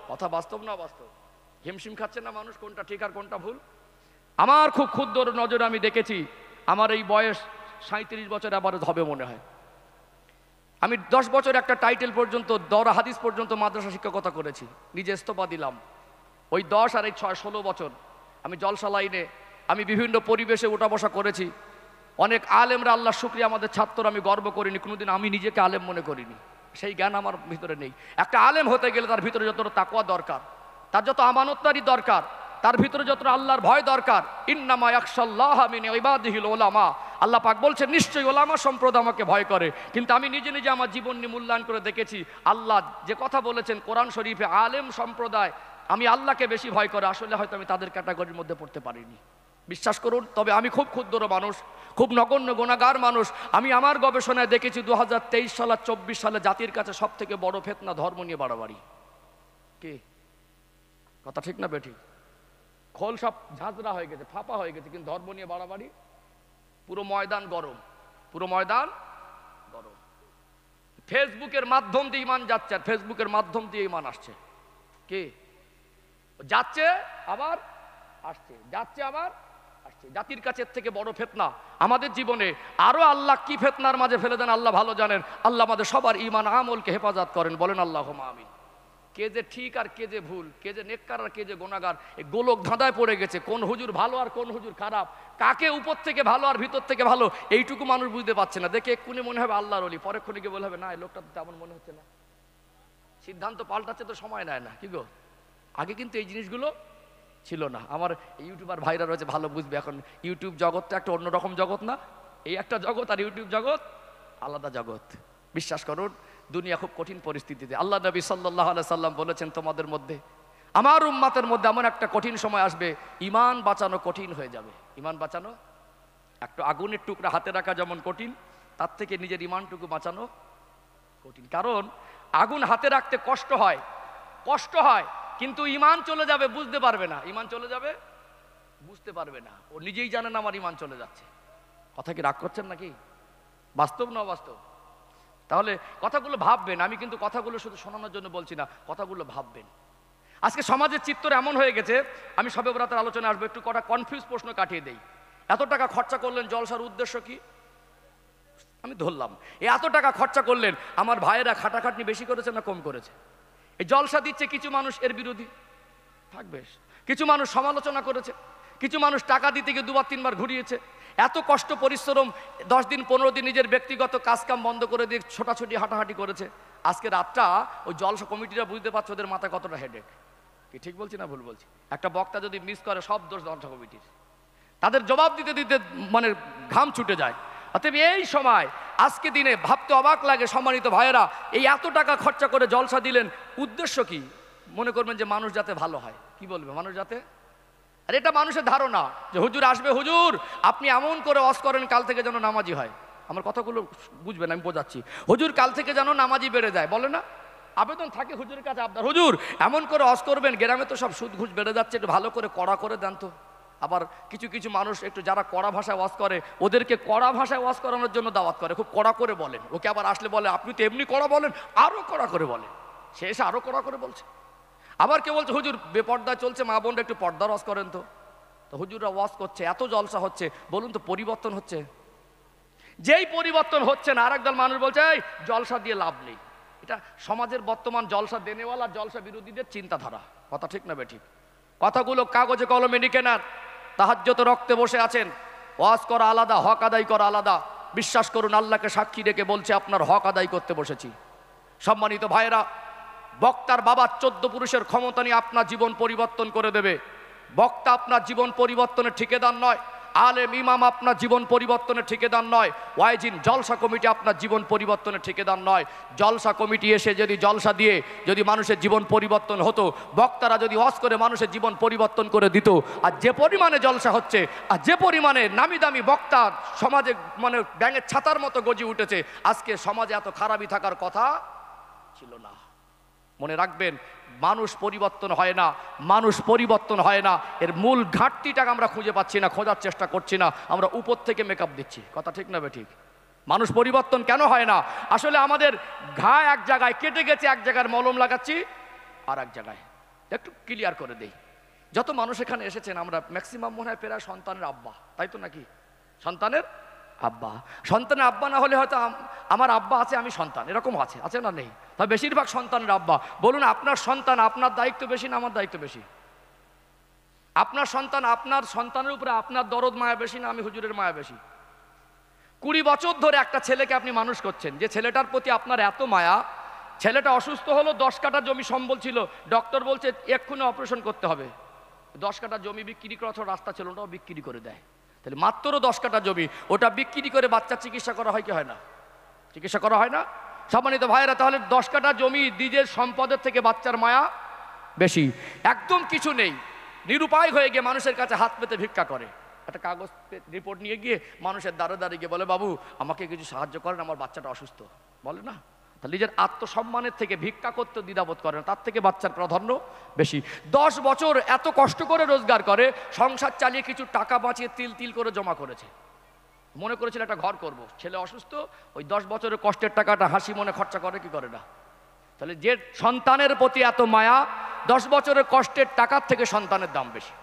কথা বাস্তব না বাস্তব? হিমশিম খাচ্ছে না মানুষ কোনটা ঠিক আর কোনটা ভুল? আমার খুব ক্ষুদ্র নজরে আমি দেখেছি, আমার এই বয়স 37 বছর আবার হবে মনে হয়, আমি 10 বছর একটা টাইটেল পর্যন্ত, দরা হাদিস পর্যন্ত মাদ্রাসা শিক্ষকতা করেছি, নিজে ইস্তফা দিলাম। ওই 10 আর এই 6-16 বছর আমি জলসা লাইনে, আমি বিভিন্ন পরিবেশে উঠা বসা করেছি। অনেক আলেমরা, আল্লাহ শুকরিয়া, আমাদের ছাত্র, আমি গর্ব করিনি কোনোদিন, আমি নিজেকে আলেম মনে করিনি, সেই জ্ঞান আমার ভিতরে নেই। একটা আলেম হতে গেলে তার ভিতরে যত তাকওয়া দরকার, তার যত আমানতদারি দরকার, তার ভিতরে যত আল্লাহর ভয় দরকার। ইন্নামা ইয়াখশাল্লাহা মিন ইবাদিহিল উলামা, আল্লাহ পাক বলছেন নিশ্চয়ই ওলামা সম্প্রদায় আমাকে ভয় করে। কিন্তু আমি নিজে নিজে আমার জীবন নিয়ে মূল্যায়ন করে দেখেছি, আল্লাহ যে কথা বলেছেন কোরআন শরীফে, আলেম সম্প্রদায় আমি আল্লাহকে বেশি ভয় করে, আসলে হয়তো আমি তাদের ক্যাটাগরির মধ্যে পড়তে পারিনি, বিশ্বাস করুন। তবে আমি খুব ক্ষুদ্র মানুষ, খুব নগণ্য গুনাহগার মানুষ। আমি আমার গবেষণায় দেখেছি 2023 সাল আর 24 সালে জাতির কাছে সব থেকে বড় ফিতনা ধর্ম নিয়ে বাড়াবাড়ি। কি কথা ঠিক না বেঠিক? খোল সব ঝাঁঝরা হয়ে গেছে, ফাঁপা হয়ে গেছে, কিন্তু ধর্ম নিয়ে বাড়াবাড়ি, পুরো ময়দান গরম, পুরো ময়দান গরম। ফেসবুকের মাধ্যম দিয়ে ইমান যাচ্ছে আর ফেসবুকের মাধ্যম দিয়ে ইমান আসছে। কি যাচ্ছে, আবার আসছে, যাচ্ছে আবার আসছে। জাতির কাছে থেকে বড় ফিতনা আমাদের জীবনে আরো আল্লাহ কি ফিতনার মাঝে ফেলে দেন আল্লাহ ভালো জানেন। আল্লাহ আমাদের সবার ঈমান আমলকে হেফাজত করেন, বলেন আল্লাহুম্মা আমিন। কে যে ঠিক আর কে যে ভুল, কে যে নেককার আর কে যে গুনাহগার, এই গোলক ধাঁধায় পড়ে গেছে। কোন হুজুর ভালো আর কোন হুজুর খারাপ, কাকে উপর থেকে ভালো আর ভিতর থেকে ভালো, এইটুকু মানুষ বুঝতে পারছে না। দেখে এক্ষুনি মনে হবে আল্লাহর ওলি, পরেক্ষণে গিয়ে বলে হবে না এই লোকটা তো তেমন মনে হচ্ছে না। সিদ্ধান্ত পাল্টাচ্ছে তো সময় নেয় না কি গো। আগে কিন্তু এই জিনিসগুলো ছিল না। আমার ইউটিউবার ভাইরা রয়েছে ভালো বুঝবে, এখন ইউটিউব জগৎটা একটা অন্যরকম জগৎ না, এই একটা জগৎ আর ইউটিউব জগৎ আলাদা জগৎ। বিশ্বাস করুন দুনিয়া খুব কঠিন পরিস্থিতিতে। আল্লাহ নবী সাল্লাল্লাহু আলাইহি সাল্লাম বলেছেন তোমাদের মধ্যে আমার উম্মতের মধ্যে এমন একটা কঠিন সময় আসবে ঈমান বাঁচানো কঠিন হয়ে যাবে। ঈমান বাঁচানো, একটা আগুনের টুকরা হাতে রাখা যেমন কঠিন, তার থেকে নিজের ঈমানটুকু বাঁচানো কঠিন। কারণ আগুন হাতে রাখতে কষ্ট হয়, কষ্ট হয়, কিন্তু ঈমান চলে যাবে বুঝতে পারবে না। ঈমান চলে যাবে বুঝতে পারবে না, ও নিজেই জানে না আমার ঈমান চলে যাচ্ছে। কথা কি রাগ করছেন নাকি? বাস্তব না অবাস্তব? তাহলে কথাগুলো ভাববেন। আমি কিন্তু কথাগুলো শুধু শোনানোর জন্য বলছি না, কথাগুলো ভাববেন। আজকে সমাজের চিত্র এমন হয়ে গেছে, আমি শবে বরাতের আলোচনায় আসবো, একটু কটা কনফিউজ প্রশ্ন কাটিয়ে দেই। এত টাকা খরচা করলেন, জলসার উদ্দেশ্য কি? আমি ধরলাম এত টাকা খরচা করলেন, আমার ভাইয়েরা খাটাখাটনি বেশি করেছে না কম করেছে? এই জলসা দিচ্ছে, কিছু মানুষ এর বিরোধী থাকবে, কিছু মানুষ সমালোচনা করেছে, কিছু মানুষ টাকা দিতে গিয়ে দুবার তিনবার ঘুরিয়েছে। এত কষ্ট পরিশ্রম 10 দিন 15 দিন নিজের ব্যক্তিগত কাজকাম বন্ধ করে দিয়ে ছোটাছুটি হাঁটাহাঁটি করেছে। আজকে রাতটা ওই জলসা কমিটিরা বুঝতে পারছে ওদের মাথায় কতটা হেডেক। কি ঠিক বলছি না ভুল বলছি? একটা বক্তা যদি মিস করে সব দোষ জলসা কমিটির, তাদের জবাব দিতে দিতে মানে ঘাম ছুটে যায়। অতএব এই সময় আজকে দিনে ভাবতে অবাক লাগে সম্মানিত ভাইয়েরা, এই এত টাকা খরচা করে জলসা দিলেন, উদ্দেশ্য কি? মনে করবেন যে মানুষ যাতে ভালো হয়। কি বলবে? মানুষ যাতে, আর এটা মানুষের ধারণা যে হুজুর আসবে, হুজুর আপনি এমন করে ওয়াজ করেন কাল থেকে যেন নামাজি হয়। আমার কথাগুলো বুঝবেন, আমি বোঝাচ্ছি। হুজুর কাল থেকে যেন নামাজি বেড়ে যায়, বলে না? আবেদন থাকে হুজুরের কাছে আবদার, হুজুর এমন করে ওয়াজ করবেন গ্রামে তো সব সুদ ঘুষ বেড়ে যাচ্ছে, একটু ভালো করে কড়া করে দেন তো। আবার কিছু কিছু মানুষ একটু যারা কড়া ভাষায় ওয়াজ করে, ওদেরকে কড়া ভাষায় ওয়াজ করানোর জন্য দাওয়াত করে, খুব কড়া করে বলেন। ওকে আবার আসলে বলে আপনি তো এমনি কড়া বলেন, আরও কড়া করে বলেন। সে এসে আরও কড়া করে বলছে। আবার কে বলছে হুজুর বেপর্দা চলছে, মা বোনরা একটু পর্দার ওয়াজ করেন তো। তো হুজুররা ওয়াজ করছে, এত জলসা হচ্ছে, বলুন তো পরিবর্তন হচ্ছে? যেই পরিবর্তন হচ্ছে না, আর একদল মানুষ বলছে এই জলসা দিয়ে লাভ নেই। এটা সমাজের বর্তমান জলসা দেনেওয়ালা জলসা বিরোধীদের চিন্তাধারা। কথা ঠিক না বেঠিক? কথাগুলো কাগজে কলমে লিখে নেন। তাহাজ্জুদ রক্তে বসে আছেন, ওয়াজ করা আলাদা, হক আদায় করা আলাদা। বিশ্বাস করুন আল্লাহকে সাক্ষী রেখে বলছে আপনার হক আদায় করতে বসেছি। সম্মানিত ভাইয়েরা, বক্তার বাবা 14 পুরুষের ক্ষমতা নিয়ে আপনার জীবন পরিবর্তন করে দেবে। বক্তা আপনার জীবন পরিবর্তনের ঠিকাদার নয়, আলেম ইমাম আপনার জীবন পরিবর্তনের ঠিকাদার নয়, ওয়াইজিন জলসা কমিটি আপনার জীবন পরিবর্তনের ঠিকাদার নয়। জলসা কমিটি এসে যদি জলসা দিয়ে যদি মানুষের জীবন পরিবর্তন হতো, বক্তারা যদি ওয়াজ করে মানুষের জীবন পরিবর্তন করে দিত, আর যে পরিমাণে জলসা হচ্ছে, আর যে পরিমাণে নামি দামি বক্তা সমাজে মানে ব্যাঙের ছাতার মতো গজি উঠেছে, আজকে সমাজে এত খারাপই থাকার কথা ছিল না। মনে রাখবেন, মানুষ পরিবর্তন হয় না, মানুষ পরিবর্তন হয় না। এর মূল ঘাটতিটাকে আমরা খুঁজে পাচ্ছি না, খোঁজার চেষ্টা করছি না, আমরা উপর থেকে মেকআপ দিচ্ছি। কথা ঠিক না বেঠিক? মানুষ পরিবর্তন কেন হয় না? আসলে আমাদের ঘা এক জায়গায় কেটে গেছে, এক জায়গায় মলম লাগাচ্ছি আর এক জায়গায়। একটু ক্লিয়ার করে দেই, যত মানুষ এখানে এসেছেন আমরা ম্যাক্সিমাম মনে হয় প্রায় সন্তানের আব্বা, তাই তো নাকি? সন্তানের আব্বা। সন্তানের আব্বা না হলে হয়তো আমার আব্বা আছে, আমি সন্তান, এরকম আছে, আছে না নেই? তবে বেশিরভাগ সন্তানের আব্বা। বলুন আপনার সন্তান, আপনার দায়িত্ব বেশি না আমার দায়িত্ব বেশি? আপনার সন্তান, আপনার সন্তানের উপরে আপনার দরদ মায়া বেশি না আমি হুজুরের মায়া বেশি? 20 বছর ধরে একটা ছেলেকে আপনি মানুষ করছেন, যে ছেলেটার প্রতি আপনার এত মায়া, ছেলেটা অসুস্থ হলো, 10 কাঠা জমি সম্বল ছিল, ডক্টর বলছে এক্ষুনি অপারেশন করতে হবে। 10 কাঠা জমি বিক্রি করার রাস্তা ছিল, ওটাও বিক্রি করে দেয়। তাহলে মাত্র 10 কাঠা জমি, ওটা বিক্রি করে বাচ্চার চিকিৎসা করা হয় কি হয় না? চিকিৎসা করা হয় না? সম্মানিত ভাইয়েরা, তাহলে 10 কাঠা জমি নিজের সম্পদের থেকে বাচ্চার মায়া বেশি। একদম কিছু নেই, নিরুপায় হয়ে গিয়ে মানুষের কাছে হাত পেতে ভিক্ষা করে। একটা কাগজ রিপোর্ট নিয়ে গিয়ে মানুষের দ্বারে দ্বারে গিয়ে বলে বাবু আমাকে কিছু সাহায্য করেন, আমার বাচ্চাটা অসুস্থ, বলে না? তাহলে নিজের আত্মসম্মানের থেকে ভিক্ষা করতে দ্বিধাবোধ করে না, তার থেকে বাচ্চার প্রাধান্য বেশি। 10 বছর এত কষ্ট করে রোজগার করে, সংসার চালিয়ে কিছু টাকা বাঁচিয়ে তিল তিল করে জমা করেছে, মনে করেছিল একটা ঘর করব। ছেলে অসুস্থ, ওই 10 বছরের কষ্টের টাকাটা হাসি মনে খরচা করে কি করে না? তাহলে যে সন্তানের প্রতি এত মায়া, 10 বছরের কষ্টের টাকার থেকে সন্তানের দাম বেশি।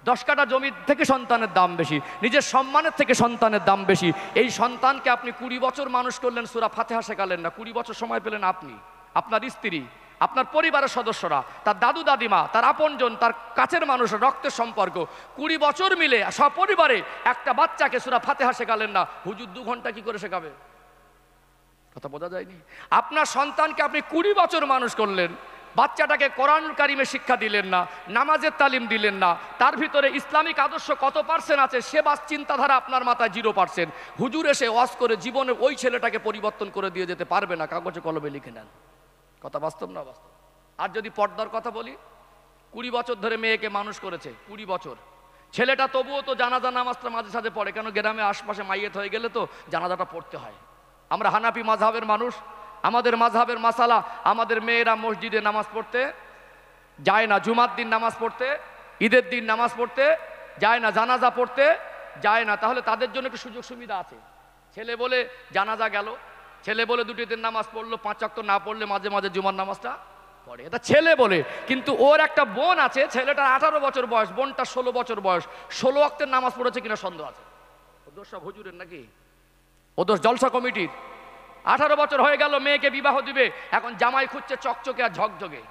10 কাঠা জমি থেকে সন্তানের দাম বেশি, নিজের সম্মানের থেকে সন্তানের দাম বেশি। এই সন্তানকে আপনি 20 বছর মানুষ করলেন, সূরা ফাতিহা শেখালেন না, 20 বছর সময় পেলেন আপনি, আপনার স্ত্রী, আপনার পরিবারের সদস্যরা, তার দাদু দাদিমা, তার আপনজন, তার কাছের মানুষ, রক্তের সম্পর্ক, 20 বছর মিলে সপরিবারে একটা বাচ্চাকে সূরা ফাতিহা শেখালেন না, হুজুর 2 ঘন্টা কি করে শেখাবে? কথা বোঝা যায়নি? আপনার সন্তানকে আপনি 20 বছর মানুষ করলেন, বাচ্চাটাকে কোরআন কারিমে শিক্ষা দিলেন না, নামাজের তালিম দিলেন না, তার ভিতরে ইসলামিক আদর্শ কত পার্সেন্ট আছে সে বাস চিন্তাধারা আপনার মাথায় 0%। হুজুর এসে ওয়াজ করে জীবনে ওই ছেলেটাকে পরিবর্তন করে দিয়ে যেতে পারবে না, কাগজে কলমে লিখে নেন। কথা বাস্তব না বাস্তব? আর যদি পর্দার কথা বলি, 20 বছর ধরে মেয়েকে মানুষ করেছে, 20 বছর, ছেলেটা তবুও তো জানাজা নামাজটা মাঝে সাঝে পড়ে, কেন গ্রামে আশপাশে মাইয়েত হয়ে গেলে তো জানাজাটা পড়তে হয়। আমরা হানাফি মাযহাবের মানুষ, আমাদের মাযহাবের মাসালা, আমাদের মেয়েরা মসজিদে নামাজ পড়তে যায় না, জুমার দিন নামাজ পড়তে, ঈদের দিন নামাজ পড়তে যায় না, জানাজা পড়তে যায় না। তাহলে তাদের জন্য একটু সুযোগ সুবিধা আছে। ছেলে বলে জানাজা গেল, ছেলে বলে 2 দিন নামাজ পড়লো, 5 ওয়াক্ত না পড়লে মাঝে মাঝে জুমার নামাজটা পড়ে, এটা ছেলে বলে। কিন্তু ওর একটা বোন আছে, ছেলেটার 18 বছর বয়স, বোনটা 16 বছর বয়স, 16 ওয়াক্তের নামাজ পড়েছে কিনা সন্দেহ আছে। ও দোষ সব হুজুরের নাকি? ও দোষ জলসা কমিটির? 18 বছর হয়ে গেল, মেয়েকে বিবাহ দিবে, এখন জামাই খুঁজছে চকচকে আর ঝকঝকে।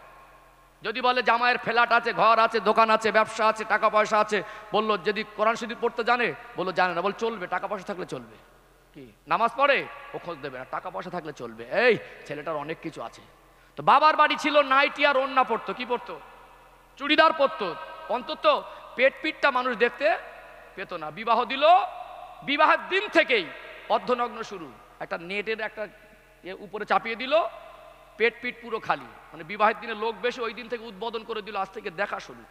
যদি বলে জামাইয়ের ফ্ল্যাট আছে, ঘর আছে, দোকান আছে, ব্যবসা আছে, টাকা পয়সা আছে, বললো যদি কোরআন শরীফ পড়তে জানে, বললো জানে না, বল চলবে, টাকা পয়সা থাকলে চলবে। কি নামাজ পড়ে ও খোঁজ দেবে না, টাকা পয়সা থাকলে চলবে। এই ছেলেটার অনেক কিছু আছে। তো বাবার বাড়ি ছিল, নাইটি আর ওড়না পড়তো, কি পড়তো? চুড়িদার পরতো, অন্তত পিঠটা মানুষ দেখতে পেত না। বিবাহ দিল, বিবাহের দিন থেকেই অর্ধনগ্ন শুরু, একটা নেটের একটা উপরে চাপিয়ে দিল, পিঠ পুরো খালি, মানে বিবাহের দিনে লোক বেশি, ওই দিন থেকে উদ্বোধন করে দিল, আজ থেকে দেখা শুরু।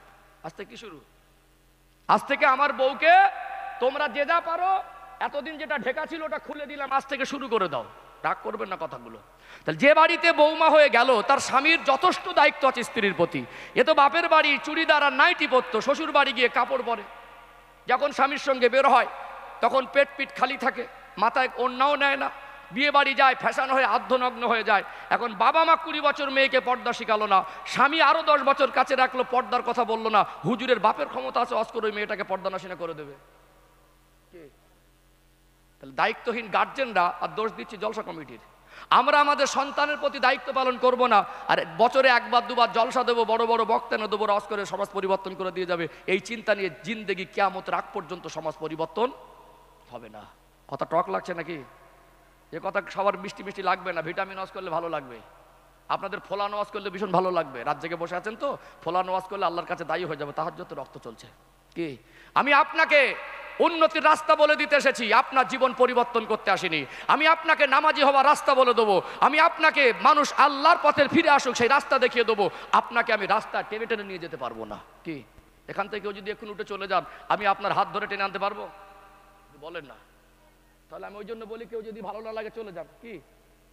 আজ থেকে কি শুরু? আজ থেকে আমার বউকে তোমরা যে যা পারো, এতদিন যেটা ঢেকা ছিল ওটা খুলে দিলাম, আজ থেকে শুরু করে দাও। রাগ করবেন না কথাগুলো। তাহলে যে বাড়িতে বৌমা হয়ে গেল, তার স্বামীর যথেষ্ট দায়িত্ব আছে স্ত্রীর প্রতি। এ তো বাপের বাড়ি চুড়িদার আর নাইটি পরতো, শ্বশুর বাড়ি গিয়ে কাপড় পরে, যখন স্বামীর সঙ্গে বের হয় তখন পিঠ খালি থাকে, মাথায় ওড়নাও নেয় না, বিয়ে বাড়ি যায় ফ্যাশন হয়ে আর্ধনগ্ন হয়ে যায়। এখন বাবা মা 20 বছর মেয়েকে পর্দা শিখালো না, স্বামী আরো 10 বছর কাছে রাখলো, পর্দার কথা বললো না, হুজুরের বাপের ক্ষমতা আছে অস্কর ওই মেয়েটাকে পর্দা নাশিনা করে দেবে। তাহলে দায়িত্বহীন গার্জেনরা, আর দোষ দিচ্ছি জলসা কমিটির। আমরা আমাদের সন্তানের প্রতি দায়িত্ব পালন করব না, আর বছরে 1 বার 2 বার জলসা দেবো, বড় বড় বক্তা না দেবো, রস করে সমাজ পরিবর্তন করে দিয়ে যাবে, এই চিন্তা নিয়ে জিন্দেগি কিয়ামতের আগ পর্যন্ত সমাজ পরিবর্তন হবে না। কথা টক লাগছে নাকি? এ কথা সবার মিষ্টি মিষ্টি লাগবে না, ভিটামিন ওয়াশ করলে ভালো লাগবে। আপনাদের ফোলা ওয়াশ করলে ভীষণ ভালো লাগবে, রাত জেগে বসে আছেন তো, ফোলা ওয়াশ করলে আল্লাহর কাছে দায়ী হয়ে যাবে, তাহাজ্জুদ রক্ত চলছে। কি আমি আপনাকে উন্নতির রাস্তা বলে দিতে এসেছি, আপনার জীবন পরিবর্তন করতে আসিনি। আমি আপনাকে নামাজি হওয়ার রাস্তা বলে দেবো, আমি আপনাকে মানুষ আল্লাহর পথে ফিরে আসুক সেই রাস্তা দেখিয়ে দেবো, আপনাকে আমি রাস্তা টেনে টেনে নিয়ে যেতে পারবো না। কি এখান থেকে যদি এখন উঠে চলে যান, আমি আপনার হাত ধরে টেনে আনতে পারবো? বলেন না। তাহলে আমি ওই জন্য বলি, কেউ যদি ভালো না লাগে চলে যান। কি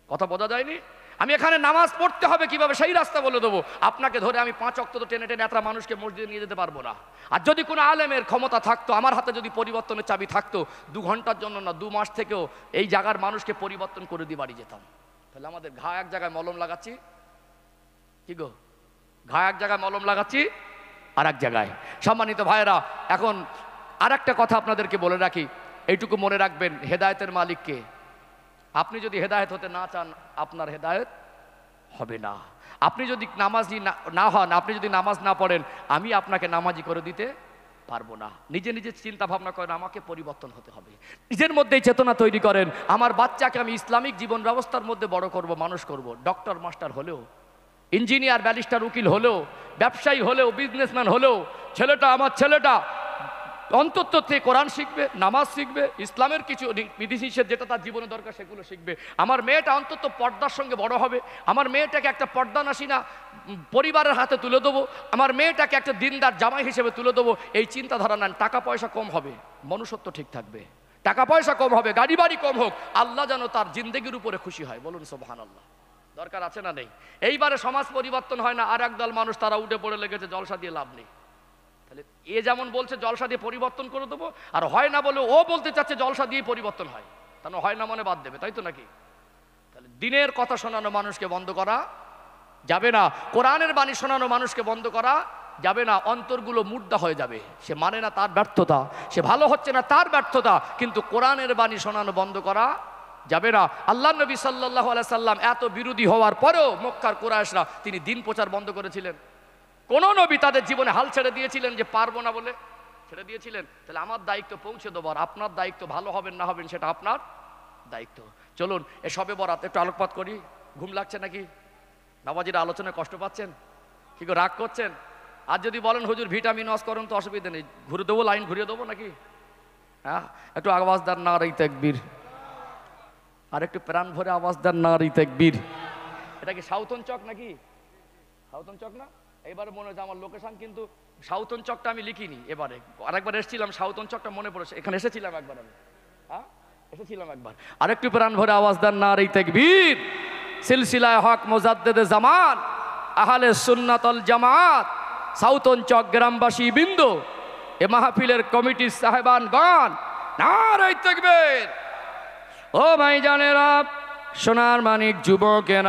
কথা বোঝা যায়নি? আমি এখানে নামাজ পড়তে হবে কিভাবে সেই রাস্তা বলে দেবো, আপনাকে ধরে আমি 5 ওয়াক্ত তো টেনে টেনে এতটা মানুষকে মসজিদে নিয়ে যেতে পারবো না। আর যদি কোনো আলেমের ক্ষমতা থাকতো, আমার হাতে যদি পরিবর্তনের চাবি থাকতো, 2 ঘন্টার জন্য না, 2 মাস থেকেও এই জায়গার মানুষকে পরিবর্তন করে দিয়ে বাড়ি যেতাম। তাহলে আমাদের ঘা এক জায়গায় মলম লাগাচ্ছি, কি গো, ঘা এক জায়গায় মলম লাগাচ্ছি আর এক জায়গায়। সম্মানিত ভাইয়েরা, এখন আর একটা কথা আপনাদেরকে বলে রাখি, এইটুকু মনে রাখবেন, হেদায়েতের মালিককে। আপনি যদি হেদায়েত হতে না চান, আপনার হেদায়েত হবে না। আপনি যদি নামাজি না হন, আপনি যদি নামাজ না পড়েন, আমি আপনাকে নামাজি করে দিতে পারবো না। নিজে নিজে চিন্তা ভাবনা করেন, আমাকে পরিবর্তন হতে হবে। নিজের মধ্যেই চেতনা তৈরি করেন, আমার বাচ্চাকে আমি ইসলামিক জীবন ব্যবস্থার মধ্যে বড় করব, মানুষ করব। ডক্টর মাস্টার হলেও, ইঞ্জিনিয়ার ব্যারিস্টার উকিল হলেও, ব্যবসায়ী হলেও, বিজনেসম্যান হলেও, ছেলেটা আমার ছেলেটা অন্তত থেকে কোরআন শিখবে, নামাজ শিখবে, ইসলামের কিছু বিধিনিষেধ যেটা তার জীবনে দরকার সেগুলো শিখবে। আমার মেয়েটা অন্তত পর্দার সঙ্গে বড় হবে, আমার মেয়েটাকে একটা পর্দানাসীনা পরিবারের হাতে তুলে দেবো, আমার মেয়েটাকে একটা দিনদার জামাই হিসেবে তুলে দেবো। এই চিন্তাধারা নেন, টাকা পয়সা কম হবে, মনুষ্যত্ব ঠিক থাকবে। টাকা পয়সা কম হবে, গাড়ি বাড়ি কম হোক, আল্লাহ যেন তার জিন্দেগির উপরে খুশি হয়। বলুন সুবহানাল্লাহ। দরকার আছে না নেই? এইবারে সমাজ পরিবর্তন হয় না, আর একদল মানুষ তারা উঠে পড়ে লেগেছে, জলসা দিয়ে লাভ নেই। তাহলে এ যেমন বলছে জলসা দিয়ে পরিবর্তন করে দেবো, আর হয় না বলে ও বলতে চাচ্ছে জলসা দিয়ে পরিবর্তন হয়, তাহলে হয় না মনে বাদ দেবে, তাই তো নাকি? তাহলে দিনের কথা শোনানো মানুষকে বন্ধ করা যাবে না, কোরআনের বাণী শোনানো মানুষকে বন্ধ করা যাবে না, অন্তরগুলো মুর্দা হয়ে যাবে। সে মানে না, তার ব্যর্থতা, সে ভালো হচ্ছে না, তার ব্যর্থতা, কিন্তু কোরআনের বাণী শোনানো বন্ধ করা যাবে না। আল্লাহ নবী সাল্লাল্লাহু আলাইহি সাল্লাম এত বিরোধী হওয়ার পরেও মক্কার কুরাইশরা তিনি দিন প্রচার বন্ধ করেছিলেন। কোন নবী তাদের জীবনে হাল ছেড়ে দিয়েছিলেন যে পারবো না বলে? ছেড়ে দিয়েছিলেন? তাহলে আমার দায়িত্ব পৌঁছে দেবার, আপনার দায়িত্ব, ভালো হবেন না হবেন সেটা আপনার দায়িত্ব। চলুন এ শবে বরাত একটু আলোকপাত করি। ঘুম লাগছে নাকি? বাবাজিরা আলোচনায় কষ্ট পাচ্ছেন? কি করে রাগ করছেন? আর যদি বলেন হুজুর ভিটামিন ওয়াশ করুন তো অসুবিধা নেই, ঘুরে দেবো, লাইন ঘুরিয়ে দেবো নাকি? হ্যাঁ, একটু আওয়াজ দেন নারে তাকবীর, আর একটু প্রাণ ভরে আওয়াজ দেন নারে তাকবীর। এটা কি সাউথন চক নাকি? সাউথন চক না? এবারে মনে হচ্ছে আমার লোকেশন কিন্তু সাউথন চকটা আমি লিখিনি। এবারে আরেকবার এসেছিলাম সাউথন চকটা মনে পড়েছে, এখানে এসেছিলাম একবার আমি। হ্যাঁ এসেছিলাম একবার। আরেকটু প্রাণ ভরে আওয়াজ দেন নারে তাকবীর। সিলসিলায়ে হক মুজাদ্দিদে জামান আহলে সুন্নাত ওয়াল জামাত সাউথন চক গ্রামবাসী বিন্দু, এ মাহফিলের কমিটির সাহেবানগণ, নারে তাকবীর। ও ভাইজানেরা, সোনার মানিক যুবকেরা।